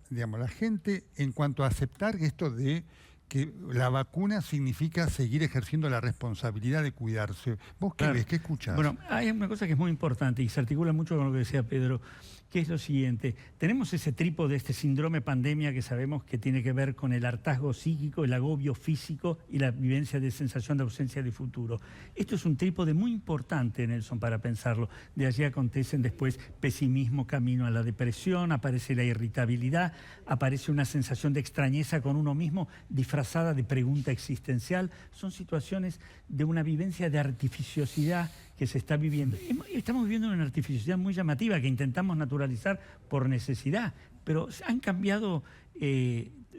la gente en cuanto a aceptar esto de que la vacuna significa seguir ejerciendo la responsabilidad de cuidarse? ¿Vos qué ves? ¿Qué escuchás? Bueno, hay una cosa que es muy importante y se articula mucho con lo que decía Pedro, que es lo siguiente. Tenemos ese trípode, este síndrome pandemia que sabemos que tiene que ver con el hartazgo psíquico, el agobio físico y la vivencia de sensación de ausencia de futuro. Esto es un trípode muy importante, Nelson, para pensarlo. De allí acontecen después pesimismo, camino a la depresión, aparece la irritabilidad, aparece una sensación de extrañeza con uno mismo disfrazada de pregunta existencial. Son situaciones de una vivencia de artificiosidad que se está viviendo. Estamos viviendo una artificiosidad muy llamativa que intentamos naturalizar por necesidad, pero han cambiado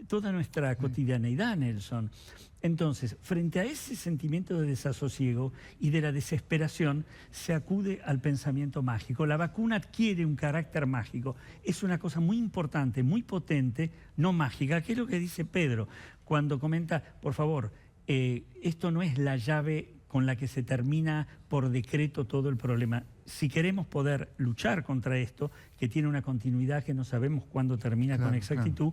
toda nuestra cotidianeidad, Nelson. Entonces, frente a ese sentimiento de desasosiego y de la desesperación, se acude al pensamiento mágico. La vacuna adquiere un carácter mágico. Es una cosa muy importante, muy potente, no mágica, que es lo que dice Pedro cuando comenta, por favor, esto no es la llave con la que se termina por decreto todo el problema. Si queremos poder luchar contra esto, que tiene una continuidad que no sabemos cuándo termina con exactitud,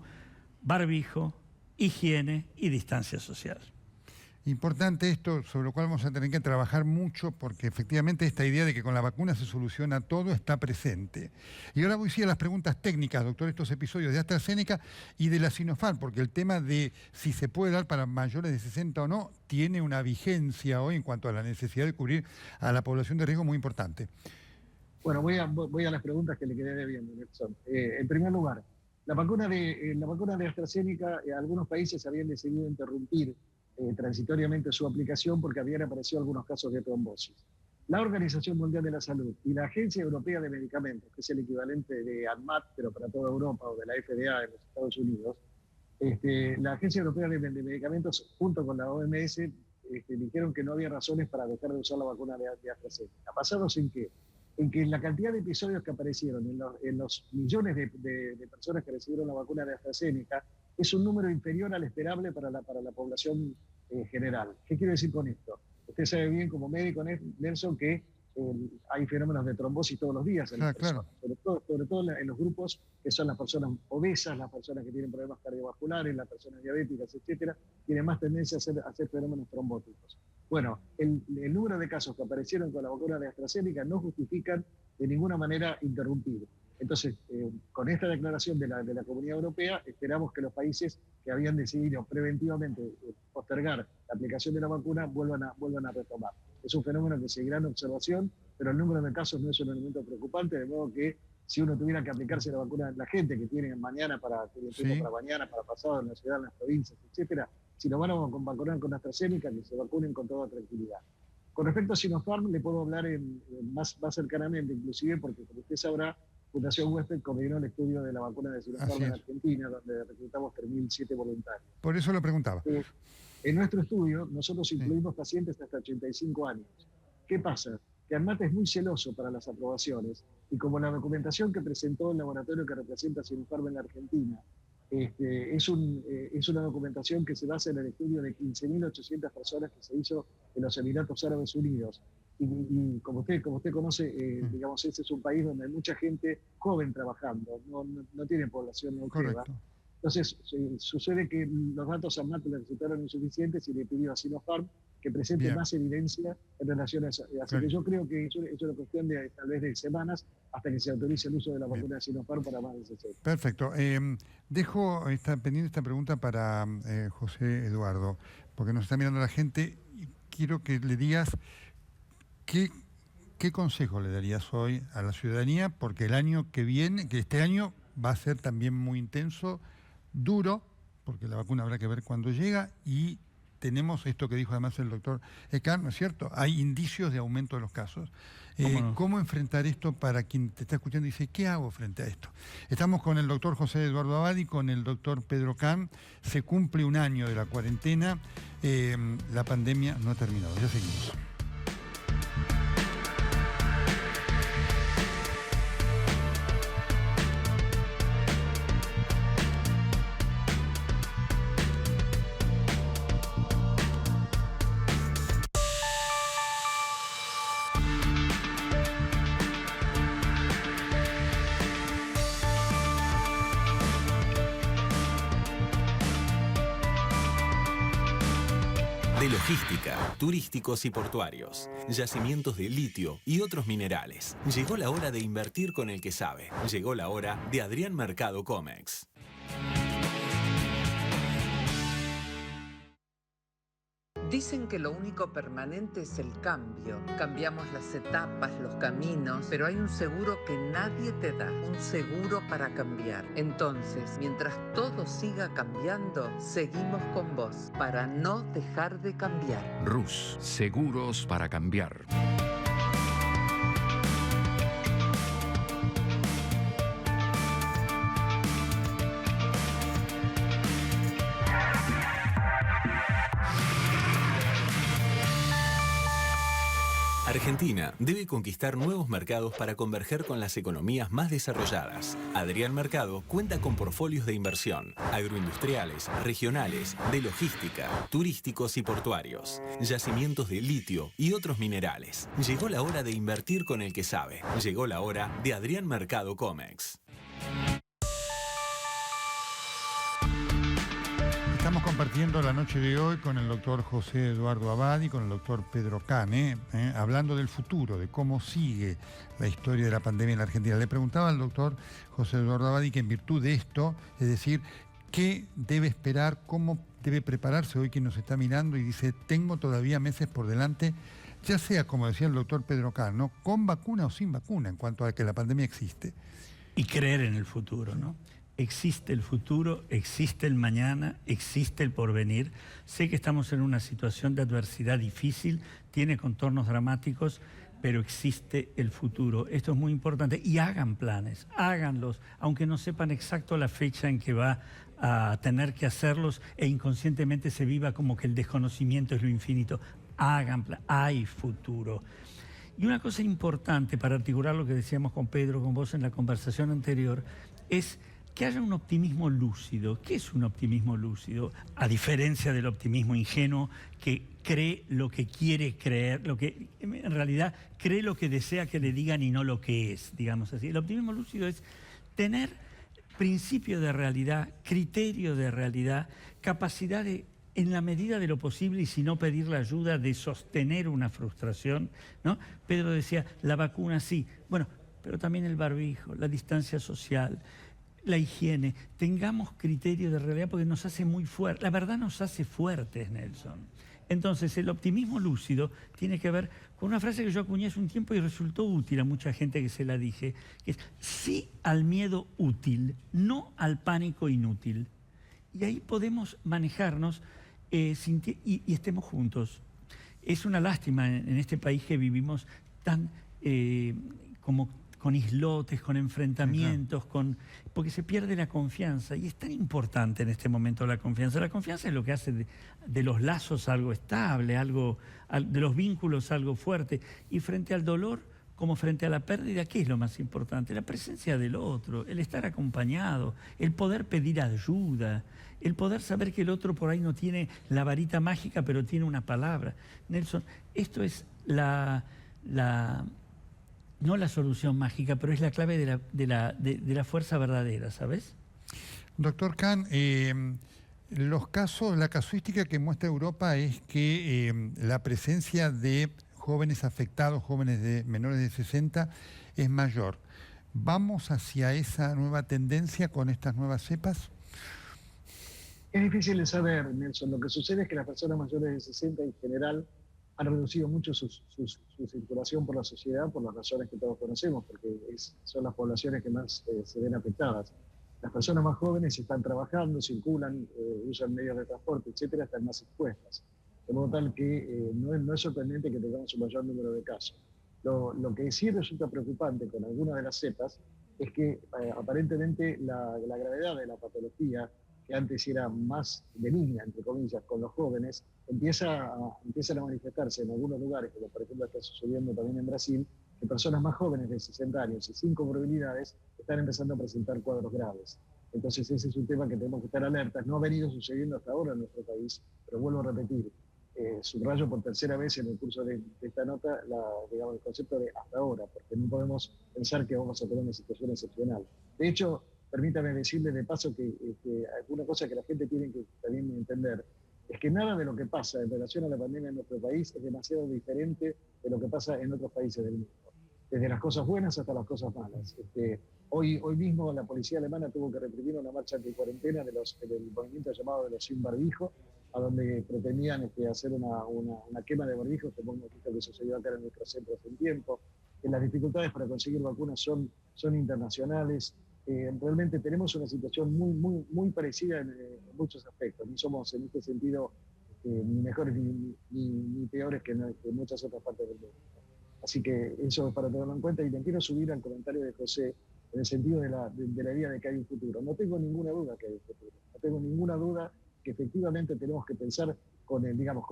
barbijo, higiene y distancia social. Importante esto, sobre lo cual vamos a tener que trabajar mucho, porque efectivamente esta idea de que con la vacuna se soluciona todo está presente. Y ahora voy a las preguntas técnicas, doctor, estos episodios de AstraZeneca y de la Sinopharm, porque el tema de si se puede dar para mayores de 60 o no tiene una vigencia hoy en cuanto a la necesidad de cubrir a la población de riesgo muy importante. Bueno, voy a las preguntas que le quedé debiendo, Nelson. En primer lugar, la vacuna de AstraZeneca, algunos países habían decidido interrumpir transitoriamente su aplicación porque habían aparecido algunos casos de trombosis. La Organización Mundial de la Salud y la Agencia Europea de Medicamentos, que es el equivalente de ANMAT, pero para toda Europa, o de la FDA en los Estados Unidos, la Agencia Europea de Medicamentos, junto con la OMS, dijeron que no había razones para dejar de usar la vacuna de AstraZeneca. ¿Basados en qué? En que la cantidad de episodios que aparecieron en los millones de personas que recibieron la vacuna de AstraZeneca es un número inferior al esperable para la población general. ¿Qué quiero decir con esto? Usted sabe bien como médico, Nelson, que hay fenómenos de trombosis todos los días en las personas, sobre todo en los grupos que son las personas obesas, las personas que tienen problemas cardiovasculares, las personas diabéticas, etcétera, tienen más tendencia a hacer fenómenos trombóticos. Bueno, el número de casos que aparecieron con la vacuna de AstraZeneca no justifican de ninguna manera interrumpir. Entonces, con esta declaración de la Comunidad Europea, esperamos que los países que habían decidido preventivamente postergar la aplicación de la vacuna vuelvan a retomar. Es un fenómeno que seguirá en observación, pero el número de casos no es un elemento preocupante, de modo que si uno tuviera que aplicarse la vacuna, la gente que tiene mañana para mañana, para pasado, en la ciudad, en las provincias, etcétera, si lo van a vacunar con AstraZeneca, que se vacunen con toda tranquilidad. Con respecto a Sinopharm, le puedo hablar más cercanamente, inclusive, porque como usted sabrá, Fundación Huésped coordinó el estudio de la vacuna de Sinopharm en Argentina, donde reclutamos 3.007 voluntarios. Por eso lo preguntaba. En nuestro estudio, nosotros incluimos pacientes hasta 85 años. ¿Qué pasa? Que ANMAT es muy celoso para las aprobaciones, y como la documentación que presentó el laboratorio que representa Sinopharm en la Argentina es una documentación que se basa en el estudio de 15.800 personas que se hizo en los Emiratos Árabes Unidos. Y como usted conoce, digamos, ese es un país donde hay mucha gente joven trabajando, no tiene población longeva. Entonces, sucede que los datos a ANMAT le resultaron insuficientes y le pidió a Sinopharm que presente más evidencia en relación a eso. Así que yo creo que es una cuestión de tal vez de semanas hasta que se autorice el uso de la vacuna de Sinopharm para más de 60. Perfecto. Dejo pendiente esta pregunta para José Eduardo, porque nos está mirando la gente y quiero que le digas qué consejo le darías hoy a la ciudadanía, porque el año que viene, que este año va a ser también muy intenso, duro, porque la vacuna habrá que ver cuándo llega, y tenemos esto que dijo además el doctor Kahn, ¿no es cierto? Hay indicios de aumento de los casos. ¿Cómo enfrentar esto para quien te está escuchando y dice, ¿qué hago frente a esto? Estamos con el doctor José Eduardo Abadi, con el doctor Pedro Kahn. Se cumple un año de la cuarentena. La pandemia no ha terminado. Ya seguimos. De logística, turísticos y portuarios, yacimientos de litio y otros minerales. Llegó la hora de invertir con el que sabe. Llegó la hora de Adrián Mercado Comex. Dicen que lo único permanente es el cambio. Cambiamos las etapas, los caminos, pero hay un seguro que nadie te da, un seguro para cambiar. Entonces, mientras todo siga cambiando, seguimos con vos para no dejar de cambiar. Rus, seguros para cambiar. Argentina debe conquistar nuevos mercados para converger con las economías más desarrolladas. Adrián Mercado cuenta con portfolios de inversión, agroindustriales, regionales, de logística, turísticos y portuarios, yacimientos de litio y otros minerales. Llegó la hora de invertir con el que sabe. Llegó la hora de Adrián Mercado Comex. Estamos compartiendo la noche de hoy con el doctor José Eduardo Abadi, con el doctor Pedro Kahn, hablando del futuro, de cómo sigue la historia de la pandemia en la Argentina. Le preguntaba al doctor José Eduardo Abadi que en virtud de esto, es decir, ¿qué debe esperar, cómo debe prepararse hoy quien nos está mirando y dice, tengo todavía meses por delante, ya sea, como decía el doctor Pedro Kahn, ¿no?, con vacuna o sin vacuna, en cuanto a que la pandemia existe? Y creer en el futuro, ¿no? Existe el futuro, existe el mañana, existe el porvenir. Sé que estamos en una situación de adversidad difícil, tiene contornos dramáticos, pero existe el futuro. Esto es muy importante. Y hagan planes, háganlos, aunque no sepan exacto la fecha en que va a tener que hacerlos e inconscientemente se viva como que el desconocimiento es lo infinito. Hagan planes, hay futuro. Y una cosa importante para articular lo que decíamos con Pedro, con vos en la conversación anterior, es que haya un optimismo lúcido. ¿Qué es un optimismo lúcido? A diferencia del optimismo ingenuo que cree lo que quiere creer, lo que en realidad cree lo que desea que le digan y no lo que es, digamos así. El optimismo lúcido es tener principio de realidad, criterio de realidad, capacidad de, en la medida de lo posible y si no pedir la ayuda, de sostener una frustración, ¿no? Pedro decía, la vacuna sí, bueno, pero también el barbijo, la distancia social, la higiene, tengamos criterio de realidad porque nos hace muy fuertes. La verdad nos hace fuertes, Nelson. Entonces, el optimismo lúcido tiene que ver con una frase que yo acuñé hace un tiempo y resultó útil a mucha gente que se la dije, que es sí al miedo útil, no al pánico inútil. Y ahí podemos manejarnos y estemos juntos. Es una lástima en este país que vivimos tan como con islotes, con enfrentamientos, porque se pierde la confianza. Y es tan importante en este momento la confianza. La confianza es lo que hace de los lazos algo estable, de los vínculos algo fuerte. Y frente al dolor, como frente a la pérdida, ¿qué es lo más importante? La presencia del otro, el estar acompañado, el poder pedir ayuda, el poder saber que el otro por ahí no tiene la varita mágica, pero tiene una palabra. Nelson, esto es no la solución mágica, pero es la clave de la fuerza verdadera, ¿sabes? Doctor Kahn, la casuística que muestra Europa es que la presencia de jóvenes afectados, jóvenes de menores de 60, es mayor. ¿Vamos hacia esa nueva tendencia con estas nuevas cepas? Es difícil de saber, Nelson. Lo que sucede es que las personas mayores de 60 en general han reducido mucho su circulación por la sociedad por las razones que todos conocemos, porque son las poblaciones que más se ven afectadas. Las personas más jóvenes están trabajando, circulan, usan medios de transporte, etcétera, están más expuestas. De modo tal que no es sorprendente que tengamos un mayor número de casos. Lo que sí resulta preocupante con algunas de las cepas es que aparentemente la gravedad de la patología, que antes era más benigna, entre comillas, con los jóvenes, empiezan a manifestarse en algunos lugares, como por ejemplo está sucediendo también en Brasil, que personas más jóvenes de 60 años y sin comorbilidades están empezando a presentar cuadros graves. Entonces ese es un tema que tenemos que estar alertas. No ha venido sucediendo hasta ahora en nuestro país, pero vuelvo a repetir, subrayo por tercera vez en el curso de esta nota el concepto de hasta ahora, porque no podemos pensar que vamos a tener una situación excepcional. De hecho, permítame decirle de paso que alguna cosa que la gente tiene que también entender es que nada de lo que pasa en relación a la pandemia en nuestro país es demasiado diferente de lo que pasa en otros países del mundo. Desde las cosas buenas hasta las cosas malas. Hoy mismo la policía alemana tuvo que reprimir una marcha anticuarentena del movimiento llamado de los sin barbijo, a donde pretendían hacer una quema de barbijos, como hemos visto que sucedió acá en nuestro centro hace un tiempo. Las dificultades para conseguir vacunas son internacionales. Realmente tenemos una situación muy parecida en muchos aspectos. No somos en este sentido ni mejores ni peores que muchas otras partes del mundo. Así que eso es para tenerlo en cuenta. Y me quiero subir al comentario de José en el sentido de la idea de que hay un futuro. No tengo ninguna duda que hay un futuro. No tengo ninguna duda que efectivamente tenemos que pensar con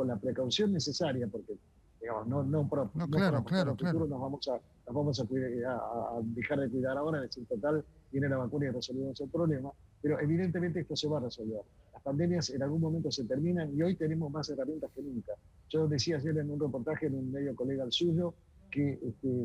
la precaución necesaria, porque claro. Nos vamos a dejar de cuidar ahora, es decir, total, viene la vacuna y resolvemos el problema, pero evidentemente esto se va a resolver. Las pandemias en algún momento se terminan y hoy tenemos más herramientas que nunca. Yo decía ayer en un reportaje en un medio colega al suyo que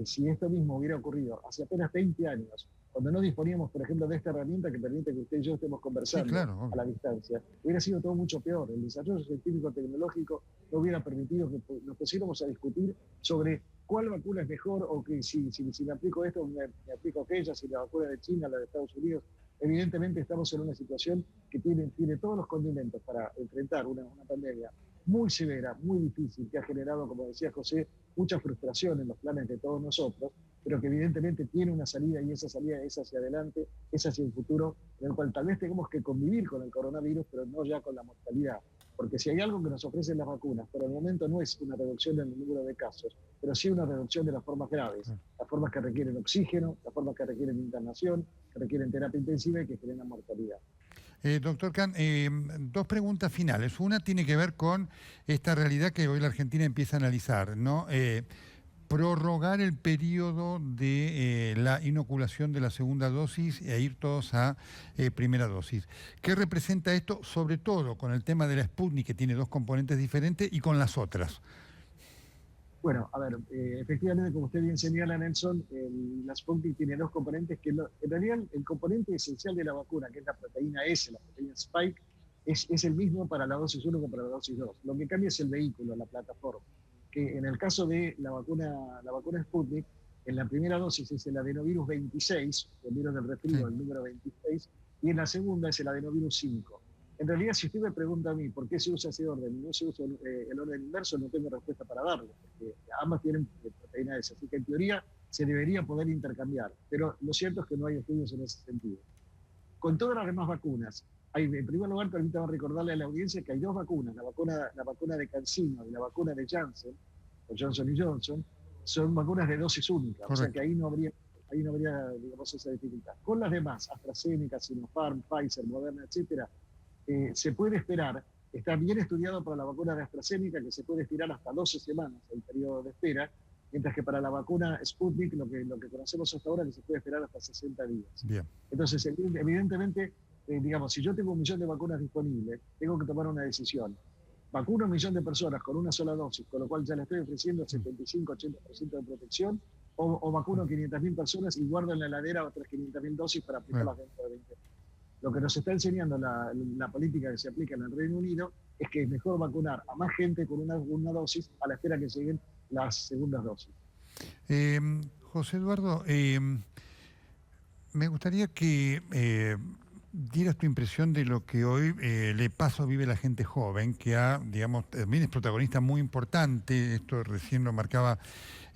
si esto mismo hubiera ocurrido hace apenas 20 años, cuando no disponíamos, por ejemplo, de esta herramienta que permite que usted y yo estemos conversando a la distancia, hubiera sido todo mucho peor. El desarrollo científico-tecnológico no hubiera permitido que nos pusiéramos a discutir sobre cuál vacuna es mejor, o que si me aplico esto, me aplico aquella, si la vacuna de China, la de Estados Unidos. Evidentemente estamos en una situación que tiene todos los condimentos para enfrentar una pandemia muy severa, muy difícil, que ha generado, como decía José, mucha frustración en los planes de todos nosotros, pero que evidentemente tiene una salida, y esa salida es hacia adelante, es hacia un futuro en el cual tal vez tengamos que convivir con el coronavirus, pero no ya con la mortalidad. Porque si hay algo que nos ofrecen las vacunas, por el momento no es una reducción en el número de casos, pero sí una reducción de las formas graves, las formas que requieren oxígeno, las formas que requieren internación, que requieren terapia intensiva y que generan mortalidad. Doctor Kahn, dos preguntas finales. Una tiene que ver con esta realidad que hoy la Argentina empieza a analizar, ¿no? Prorrogar el periodo de la inoculación de la segunda dosis e ir todos a primera dosis. ¿Qué representa esto, sobre todo con el tema de la Sputnik, que tiene dos componentes diferentes, y con las otras? Bueno, a ver, efectivamente, como usted bien señala, Nelson, la Sputnik tiene dos componentes que en realidad el componente esencial de la vacuna, que es la proteína S, la proteína Spike, es el mismo para la dosis 1 como para la dosis 2. Lo que cambia es el vehículo, la plataforma. Que en el caso de la vacuna Sputnik, en la primera dosis es el adenovirus 26, el virus del resfrío, el número 26, y en la segunda es el adenovirus 5. En realidad, si usted me pregunta a mí por qué se usa ese orden y no se usa el orden inverso, no tengo respuesta para darle, porque ambas tienen proteína S, así que en teoría se debería poder intercambiar, pero lo cierto es que no hay estudios en ese sentido. Con todas las demás vacunas, en primer lugar, permítame recordarle a la audiencia que hay dos vacunas, la vacuna de CanSino y la vacuna de Janssen, o Johnson & Johnson, son vacunas de dosis única. Correcto. O sea que ahí no habría digamos, esa dificultad. Con las demás, AstraZeneca, Sinopharm, Pfizer, Moderna, etcétera, se puede esperar, está bien estudiado para la vacuna de AstraZeneca, que se puede estirar hasta 12 semanas el periodo de espera, mientras que para la vacuna Sputnik, lo que conocemos hasta ahora, que se puede esperar hasta 60 días. Bien. Entonces, evidentemente, digamos, si yo tengo 1 millón de vacunas disponibles, tengo que tomar una decisión. Vacuno 1 millón de personas con una sola dosis, con lo cual ya le estoy ofreciendo 75-80% de protección, o vacuno 500.000 personas y guardo en la heladera otras 500.000 dosis para aplicarlas dentro de 20 días. Lo que nos está enseñando la política que se aplica en el Reino Unido es que es mejor vacunar a más gente con una dosis a la espera que lleguen las segundas dosis. José Eduardo, me gustaría que dieras tu impresión de lo que hoy le pasa o vive la gente joven, que también es protagonista muy importante. Esto recién lo marcaba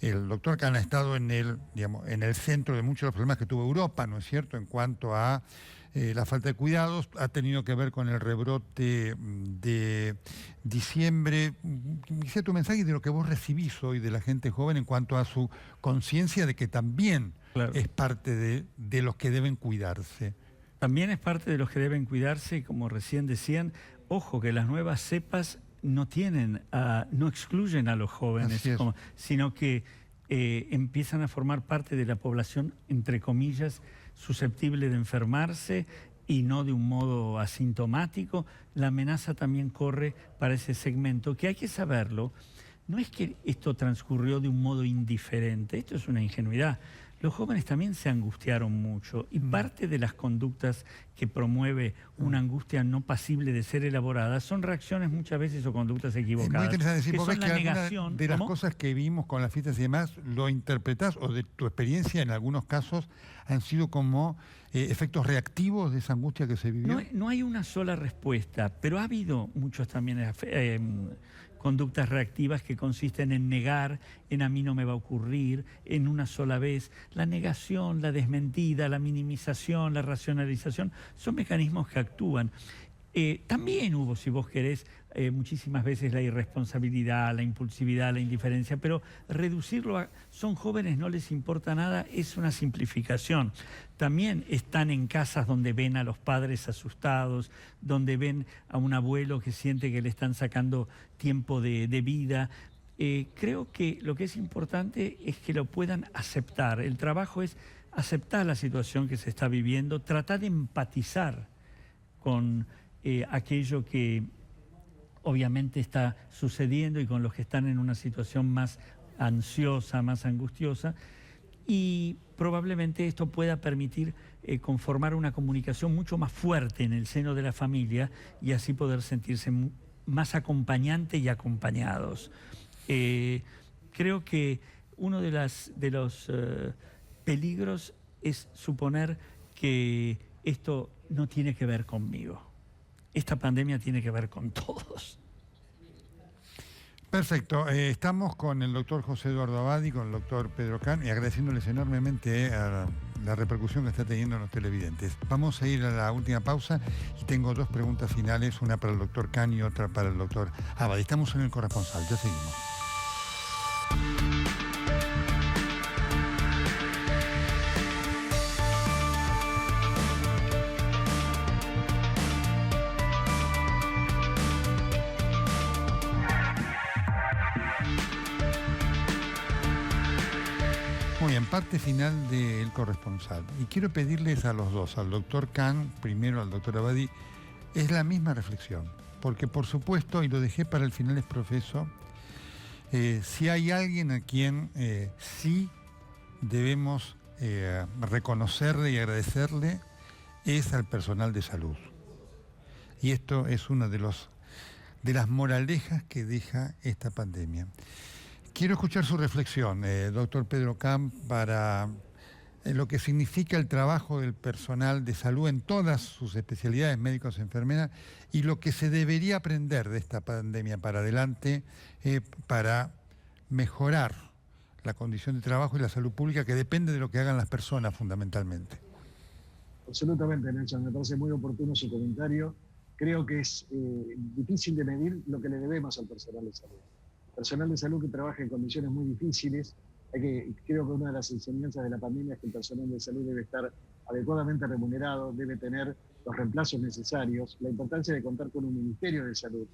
el doctor Kahn, ha estado en el centro de muchos de los problemas que tuvo Europa, ¿no es cierto?, en cuanto a la falta de cuidados, ha tenido que ver con el rebrote de diciembre. Quisiera tu mensaje de lo que vos recibís hoy de la gente joven en cuanto a su conciencia de que también es parte de los que deben cuidarse. También es parte de los que deben cuidarse, y como recién decían, ojo que las nuevas cepas no excluyen a los jóvenes, sino que empiezan a formar parte de la población, entre comillas, susceptible de enfermarse y no de un modo asintomático. La amenaza también corre para ese segmento, que hay que saberlo. No es que esto transcurrió de un modo indiferente, esto es una ingenuidad. Los jóvenes también se angustiaron mucho y parte de las conductas que promueve una angustia no pasible de ser elaborada son reacciones muchas veces o conductas equivocadas. Es muy interesante decir, que vos son ves la que negación. de las cosas que vimos con las fiestas y demás, lo interpretás o de tu experiencia en algunos casos han sido como efectos reactivos de esa angustia que se vivió. No hay una sola respuesta, pero ha habido muchos también conductas reactivas que consisten en negar, en a mí no me va a ocurrir, en una sola vez. La negación, la desmentida, la minimización, la racionalización, son mecanismos que actúan. También hubo, si vos querés, muchísimas veces la irresponsabilidad, la impulsividad, la indiferencia, pero reducirlo a son jóvenes, no les importa nada, es una simplificación. También están en casas donde ven a los padres asustados, donde ven a un abuelo que siente que le están sacando tiempo de vida. Creo que lo que es importante es que lo puedan aceptar. El trabajo es aceptar la situación que se está viviendo, tratar de empatizar con aquello que obviamente está sucediendo y con los que están en una situación más ansiosa, más angustiosa, y probablemente esto pueda permitir conformar una comunicación mucho más fuerte en el seno de la familia y así poder sentirse más acompañante y acompañados. Creo que uno de los peligros es suponer que esto no tiene que ver conmigo. Esta pandemia tiene que ver con todos. Perfecto. Estamos con el doctor José Eduardo Abadi, con el doctor Pedro Can, y agradeciéndoles enormemente a la repercusión que está teniendo en los televidentes. Vamos a ir a la última pausa y tengo dos preguntas finales, una para el doctor Can y otra para el doctor Abadi. Estamos en El Corresponsal, ya seguimos. Muy bien, parte final del Corresponsal. Y quiero pedirles a los dos, al doctor Can, primero al doctor Abadi, es la misma reflexión. Porque por supuesto, y lo dejé para el final, es profeso, si hay alguien a quien sí debemos reconocerle y agradecerle, es al personal de salud. Y esto es una de las moralejas que deja esta pandemia. Quiero escuchar su reflexión, doctor Pedro Can, para lo que significa el trabajo del personal de salud en todas sus especialidades, médicos, enfermeras, y lo que se debería aprender de esta pandemia para adelante para mejorar la condición de trabajo y la salud pública, que depende de lo que hagan las personas fundamentalmente. Absolutamente, Nelson, me parece muy oportuno su comentario. Creo que es difícil de medir lo que le debemos al personal de salud. Personal de salud que trabaja en condiciones muy difíciles. Creo que una de las enseñanzas de la pandemia es que el personal de salud debe estar adecuadamente remunerado, debe tener los reemplazos necesarios, la importancia de contar con un ministerio de salud,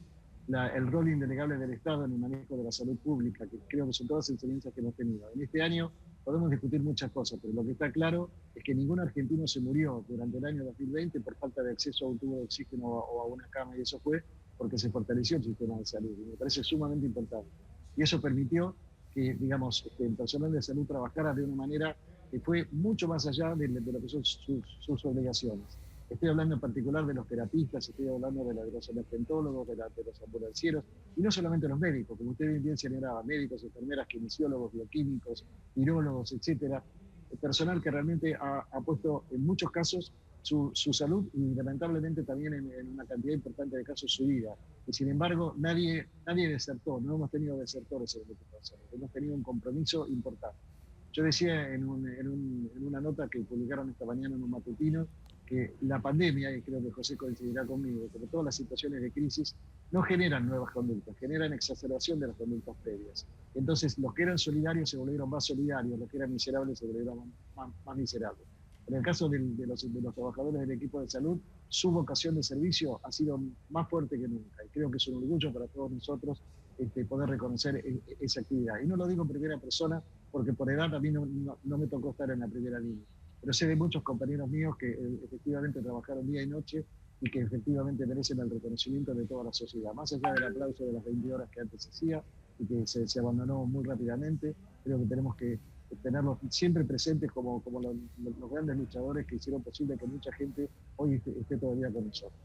el rol indelegable del Estado en el manejo de la salud pública, que creo que son todas enseñanzas que hemos tenido. En este año podemos discutir muchas cosas, pero lo que está claro es que ningún argentino se murió durante el año 2020 por falta de acceso a un tubo de oxígeno o a una cama, y eso fue porque se fortaleció el sistema de salud, y me parece sumamente importante. Y eso permitió que, digamos, el personal de salud trabajara de una manera que fue mucho más allá de lo que son sus obligaciones. Estoy hablando en particular de los terapistas, estoy hablando de los emergentólogos, de los ambulancieros, y no solamente los médicos, como usted bien señalaba, médicos, enfermeras, kinesiólogos, bioquímicos, virólogos, etcétera. El personal que realmente ha puesto en muchos casos su salud y lamentablemente también en una cantidad importante de casos su vida. Y sin embargo, nadie desertó, no hemos tenido desertores en el equipo de salud, hemos tenido un compromiso importante. Yo decía en una nota que publicaron esta mañana en un matutino que la pandemia, y creo que José coincidirá conmigo, como todas las situaciones de crisis, no generan nuevas conductas, generan exacerbación de las conductas previas. Entonces, los que eran solidarios se volvieron más solidarios, los que eran miserables se volvieron más miserables. En el caso de los trabajadores del equipo de salud, su vocación de servicio ha sido más fuerte que nunca. Y creo que es un orgullo para todos nosotros poder reconocer esa actividad. Y no lo digo en primera persona, porque por edad a mí no me tocó estar en la primera línea. Pero sé de muchos compañeros míos que efectivamente trabajaron día y noche y que efectivamente merecen el reconocimiento de toda la sociedad. Más allá del aplauso de las 20 horas que antes se hacía y que se abandonó muy rápidamente, creo que tenemos que tenerlos siempre presentes como los grandes luchadores que hicieron posible que mucha gente hoy esté todavía con nosotros.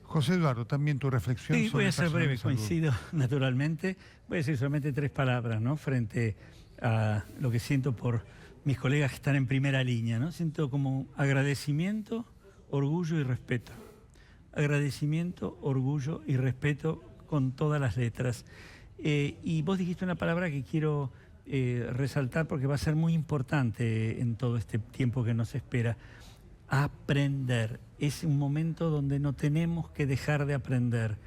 José Eduardo, también tu reflexión. Sí, sobre voy a ser breve, salud. coincido naturalmente. Voy a decir solamente 3 palabras, ¿no? Frente a lo que siento por mis colegas que están en primera línea, ¿no? Siento como agradecimiento, orgullo y respeto. Agradecimiento, orgullo y respeto con todas las letras. Y vos dijiste una palabra que quiero resaltar porque va a ser muy importante en todo este tiempo que nos espera. Aprender. Es un momento donde no tenemos que dejar de aprender.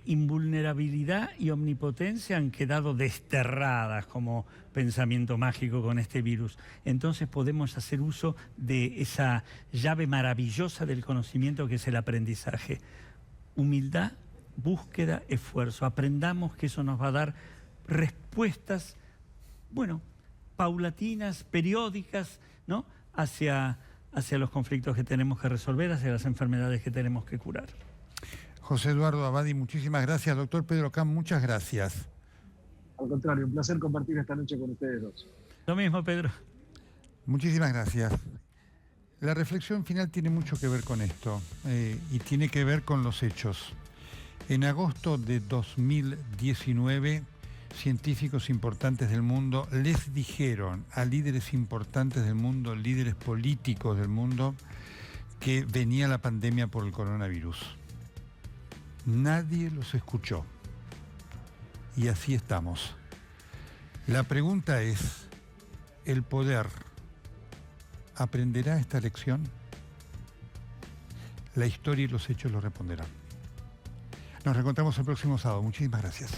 Invulnerabilidad y omnipotencia han quedado desterradas como pensamiento mágico con este virus. Entonces podemos hacer uso de esa llave maravillosa del conocimiento que es el aprendizaje. Humildad, búsqueda, esfuerzo. Aprendamos que eso nos va a dar respuestas, bueno, paulatinas, periódicas, ¿no? hacia los conflictos que tenemos que resolver, hacia las enfermedades que tenemos que curar. José Eduardo Abadi, muchísimas gracias. Doctor Pedro Camp, muchas gracias. Al contrario, un placer compartir esta noche con ustedes dos. Lo mismo, Pedro. Muchísimas gracias. La reflexión final tiene mucho que ver con esto y tiene que ver con los hechos. En agosto de 2019, científicos importantes del mundo les dijeron a líderes importantes del mundo, líderes políticos del mundo, que venía la pandemia por el coronavirus. Nadie los escuchó. Y así estamos. La pregunta es, ¿el poder aprenderá esta lección? La historia y los hechos lo responderán. Nos reencontramos el próximo sábado. Muchísimas gracias.